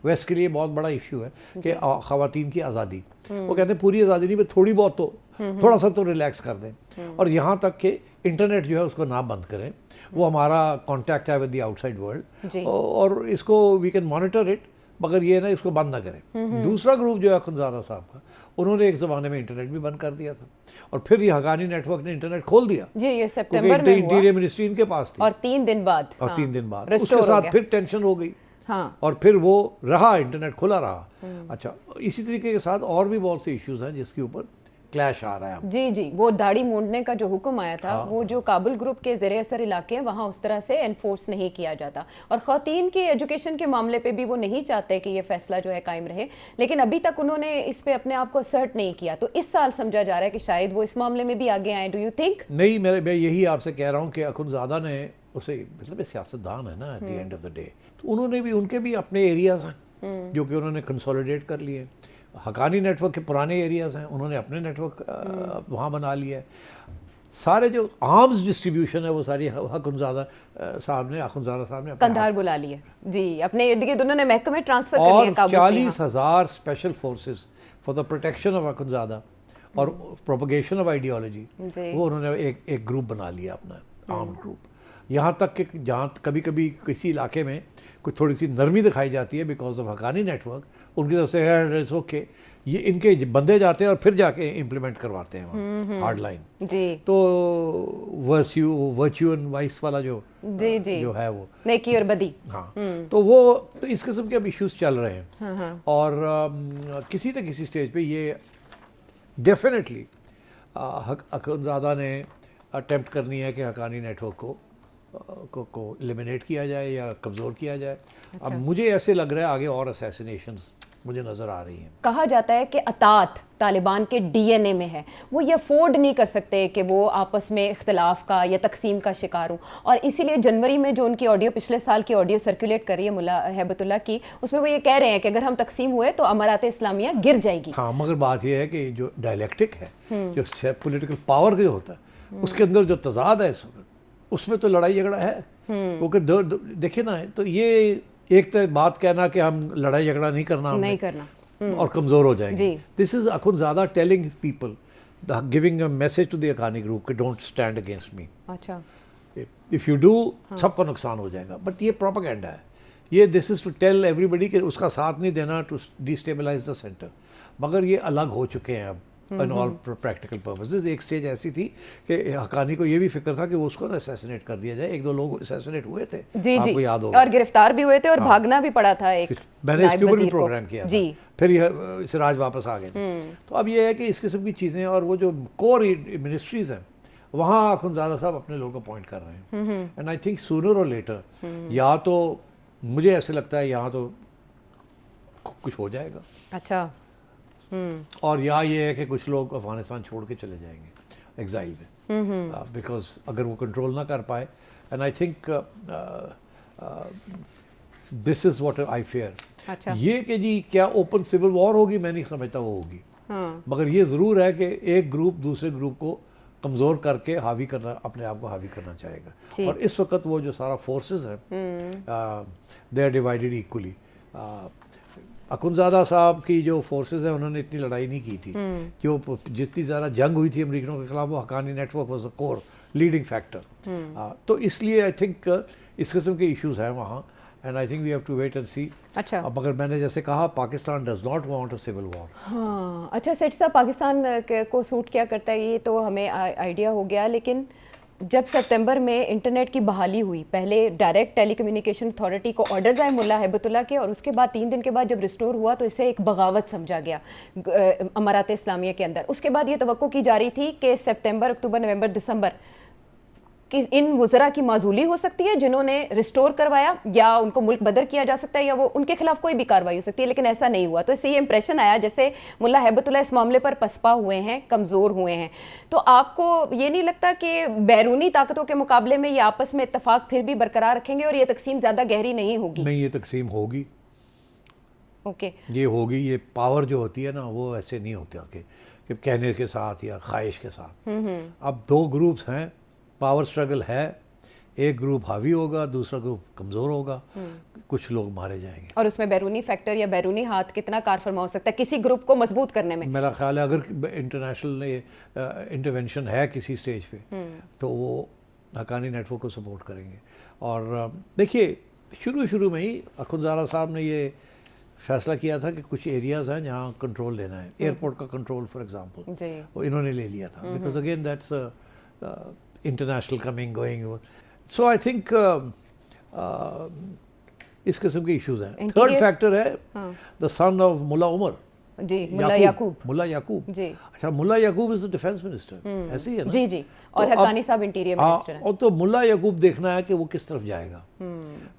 वेस्ट के लिए बहुत बड़ा इशू है कि ख़वातीन की आज़ादी। वो कहते हैं पूरी आज़ादी नहीं, थोड़ी बहुत तो, थोड़ा सा तो रिलैक्स कर दें, और यहाँ तक कि इंटरनेट जो है उसको ना बंद करें। वो हमारा कॉन्टैक्ट है विद द आउटसाइड वर्ल्ड, और इसको वी कैन मॉनिटर इट, मगर ये ना इसको बंद ना करें। दूसरा ग्रुप जो है अखुंज़ादा साहब का, उन्होंने एक ज़माने में इंटरनेट भी बंद कर दिया था, और फिर ये हकानी नेटवर्क ने इंटरनेट खोल दिया जी, ये सितंबर में हुआ, इंटीरियर मिनिस्ट्री इनके पास थी, और 3 दिन बाद, और हाँ, 3 दिन बाद restore उसके हो साथ गया। फिर टेंशन हो गई, हाँ। और फिर वो रहा, इंटरनेट खुला रहा। अच्छा, इसी तरीके के साथ और भी बहुत से इश्यूज हैं जिसके ऊपर क्लैश आ रहा है। जी जी, वो दाढ़ी मूंढने का जो हुक्म आया था, वो जो काबुल ग्रुप के ज़ेरे असर इलाके हैं वहाँ उस तरह से एनफोर्स नहीं किया जाता, और ख़वातीन की एजुकेशन के मामले पे भी वो नहीं चाहते कि ये फैसला जो है कायम रहे, लेकिन अभी तक उन्होंने इस पे अपने आप को असर्ट नहीं किया। तो इस साल समझा जा रहा है कि शायद वो इस मामले में भी आगे आए। Do you think? नहीं, मैं यही आपसे कह रहा हूँ कि अखुंज़ादा ने उसे, मतलब सियासतदान है ना at the end of the day, तो उन्होंने भी, उनके भी अपने एरियाज़ हैं जो कि उन्होंने कंसोलिडेट कर लिए। हकानी नेटवर्क के पुराने एरियाज़ हैं, उन्होंने अपने नेटवर्क वहाँ बना लिया है। सारे जो आर्म्स डिस्ट्रीब्यूशन है वो सारी अखुंज़ादा साहब ने कंधार बुला लिए जी, अपने इर्द गिर्द उन्होंने महकमे ट्रांसफर कर लिए और काबुल से। 40,000 special forces for the protection of Akhundzada और प्रोपगेशन ऑफ आइडियोलॉजी, वो उन्होंने एक ग्रुप बना लिया अपना, आर्म्ड ग्रुप। यहाँ तक कि जहाँ कभी कभी किसी इलाके में कुछ थोड़ी सी नरमी दिखाई जाती है बिकॉज ऑफ हकानी नेटवर्क, उनकी तरफ से ओके, ये इनके बंदे जाते हैं और फिर जाके इम्प्लीमेंट करवाते हैं हार्ड लाइन जी। तो वर्च्यू एंड वाइस वाला जो जी जी जो है वो नेकी और बदी, हाँ, तो वो तो इस किस्म के अब इश्यूज चल रहे हैं। और किसी न किसी स्टेज पे ये डेफिनेटली अखुंज़ादा ने अटेम्प्ट करनी है कि हकानी नेटवर्क को एलिमिनेट किया जाए या कमज़ोर किया जाए। अच्छा। अब मुझे ऐसे लग रहा है आगे और असैसिनेशंस मुझे नज़र आ रही हैं। कहा जाता है कि अतात तालिबान के डीएनए में है, वो ये अफोर्ड नहीं कर सकते कि वो आपस में इख्तलाफ का या तकसीम का शिकार हों, और इसीलिए जनवरी में जो उनकी ऑडियो, पिछले साल की ऑडियो सर्कुलेट कर रही है मुल्ला हैबतुल्लाह की, उसमें वो ये कह रहे हैं कि अगर हम तकसीम हुए तो अमारात इस्लामिया गिर जाएगी। हाँ, मगर बात यह है कि जो डायलेक्टिक है, जो पॉलिटिकल पावर जो होता है, उसके अंदर जो तजाद है इस वक्त, उसमें तो लड़ाई झगड़ा है। क्योंकि देखिए ना, तो ये एक तो बात कहना कि हम लड़ाई झगड़ा नहीं करना और कमज़ोर हो जाएंगे। This is Akhundzada telling people, giving a message to the Haqqani group कि डोंट स्टैंड अगेंस्ट मी। अच्छा, इफ़ यू डू, सबको नुकसान हो जाएगा। बट ये प्रोपेगेंडा है, ये this is to tell everybody कि उसका साथ नहीं देना, टू डिस्टेबलाइज द सेंटर। मगर ये अलग हो चुके हैं अब इन ऑल प्रैक्टिकल पर्पसेस। एक स्टेज ऐसी थी कि हक्कानी को ये भी फिक्र था कि वो उसको असैसिनेट कर दिया जाए। 1-2 लोग असैसिनेट हुए थे, जी आपको जी, याद होगा, और गिरफ्तार भी हुए थे और भागना भी पड़ा था एक मैंने इसके नायब ऊपर भी वजीर को। प्रोग्राम किया जी था, फिर यह सिराज वापस आ गए थे। तो अब ये है कि इस किस्म की चीज़ें, और वो जो कोर मिनिस्ट्रीज हैं वहाँ अखुनज़ादा साहब अपने लोग अपॉइंट कर रहे हैं। एंड आई थिंक सूनर और लेटर, या तो मुझे ऐसे लगता है यहाँ तो कुछ हो जाएगा, अच्छा, और या ये है कि कुछ लोग अफगानिस्तान छोड़ के चले जाएंगे एग्जाइल में, बिकॉज अगर वो कंट्रोल ना कर पाए। And I think this is what I fair. अच्छा, ये कि जी क्या ओपन सिविल वॉर होगी, मैं नहीं समझता वो होगी, मगर ये ज़रूर है कि एक ग्रुप दूसरे ग्रुप को कमज़ोर करके हावी करना, अपने आप को हावी करना चाहेगा। और इस वक्त वो जो सारा फोर्सेस हैं they are divided equally. Akhundzada साहब की जो फोर्सेस हैं उन्होंने इतनी लड़ाई नहीं की थी, जो जितनी ज़्यादा जंग हुई थी अमेरिकनों के खिलाफ, वो Haqqani network was the core leading factor. तो इसलिए आई थिंक इस किस्म के इश्यूज हैं वहाँ, and I think we have to wait and see. अच्छा, अब मगर मैंने जैसे कहा, Pakistan does not want a civil war. हाँ, अच्छा सेठ साहब, पाकिस्तान को सूट क्या करता है ये तो हमें आइडिया हो गया, लेकिन जब सितंबर में इंटरनेट की बहाली हुई, पहले डायरेक्ट टेलीकम्युनिकेशन अथॉरिटी को ऑर्डर्स आए मुल्ला हैबतुल्लाह के, और उसके बाद 3 दिन के बाद जब रिस्टोर हुआ तो इसे एक बगावत समझा गया अमारात इस्लामिया के अंदर। उसके बाद ये तवक्को की जा रही थी कि सितंबर, अक्टूबर, नवंबर, दिसंबर कि इन वज़रा की माजूली हो सकती है जिन्होंने रिस्टोर करवाया, या उनको मुल्क बदर किया जा सकता है, या वो उनके खिलाफ कोई भी कार्रवाई हो सकती है, लेकिन ऐसा नहीं हुआ। तो इससे ये इंप्रेशन आया जैसे मुल्ला हैबतुल्लाह इस मामले पर पसपा हुए हैं, कमज़ोर हुए हैं। तो आपको ये नहीं लगता कि बैरूनी ताकतों के मुकाबले में ये आपस में इत्तफाक फिर भी बरकरार रखेंगे और ये तकसीम ज़्यादा गहरी नहीं होगी? नहीं, ये तकसीम होगी, ओके, ये होगी। ये पावर जो होती है ना, वो ऐसे नहीं होता कि कहने के साथ या ख्वाहिश के साथ। अब 2 ग्रुप्स हैं, पावर स्ट्रगल है, एक ग्रुप हावी होगा, दूसरा ग्रुप कमज़ोर होगा, कुछ लोग मारे जाएंगे। और उसमें बैरूनी फैक्टर या बैरूनी हाथ कितना कारफरमा हो सकता है किसी ग्रुप को मजबूत करने में? मेरा ख्याल है अगर इंटरनेशनल इंटरवेंशन है किसी स्टेज पे, तो वो हक्कानी नेटवर्क को सपोर्ट करेंगे। और देखिए, शुरू में ही अखुनज़ादा साहब ने ये फैसला किया था कि कुछ एरियाज़ हैं जहाँ कंट्रोल लेना है। एयरपोर्ट का कंट्रोल फॉर एग्जांपल वो इन्होंने ले लिया था, because again that's international coming going. So I think इस किस्म के इश्यूज हैं। थर्ड फैक्टर है द सन ऑफ मुल्ला उमर, जी, मुल्ला याकूब। मुल्ला याकूब जी, अच्छा, मुल्ला याकूब इज द डिफेंस मिनिस्टर, ऐसे ही है ना? जी जी, और हक्कानी साहब इंटीरियर मिनिस्टर हैं। और तो मुल्ला याकूब देखना है कि वो किस तरफ जाएगा,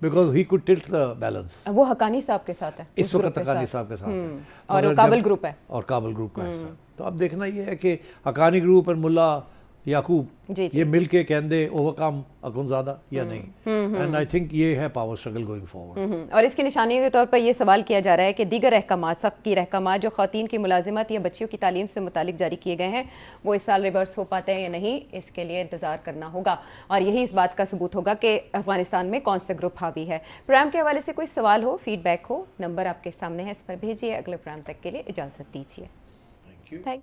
because he could tilt the balance. वो हक्कानी साहब के साथ है इस वक्त हक्कानी साहब के साथ है, और काबल ग्रुप है, और काबल ग्रुप का हिस्सा। तो अब देखना ये है कि हक्कानी ग्रुप और मुल्ला याकूब जी, जी। ये मिल के कहते ओवरकम अखुनज़ादा या नहीं। एंड आई थिंक ये है पावर स्ट्रगल गोइंग फॉरवर्ड। और इसकी निशानी के तौर पर यह सवाल किया जा रहा है कि दीगर अहकामात, सख्त की रहकामात जो ख़वातीन की मुलाजिमत या बच्चियों की तालीम से मुतालिक जारी किए गए हैं, वो इस साल रिवर्स हो पाते हैं या नहीं, इसके लिए इंतजार करना होगा। और यही इस बात का सबूत होगा कि अफगानिस्तान में कौन सा ग्रुप हावी है। प्रोग्राम के हवाले से कोई सवाल हो, फीडबैक हो, नंबर आपके सामने है, इस पर भेजिए। अगले प्रोग्राम तक के लिए इजाज़त दीजिए। Thank you. थैंक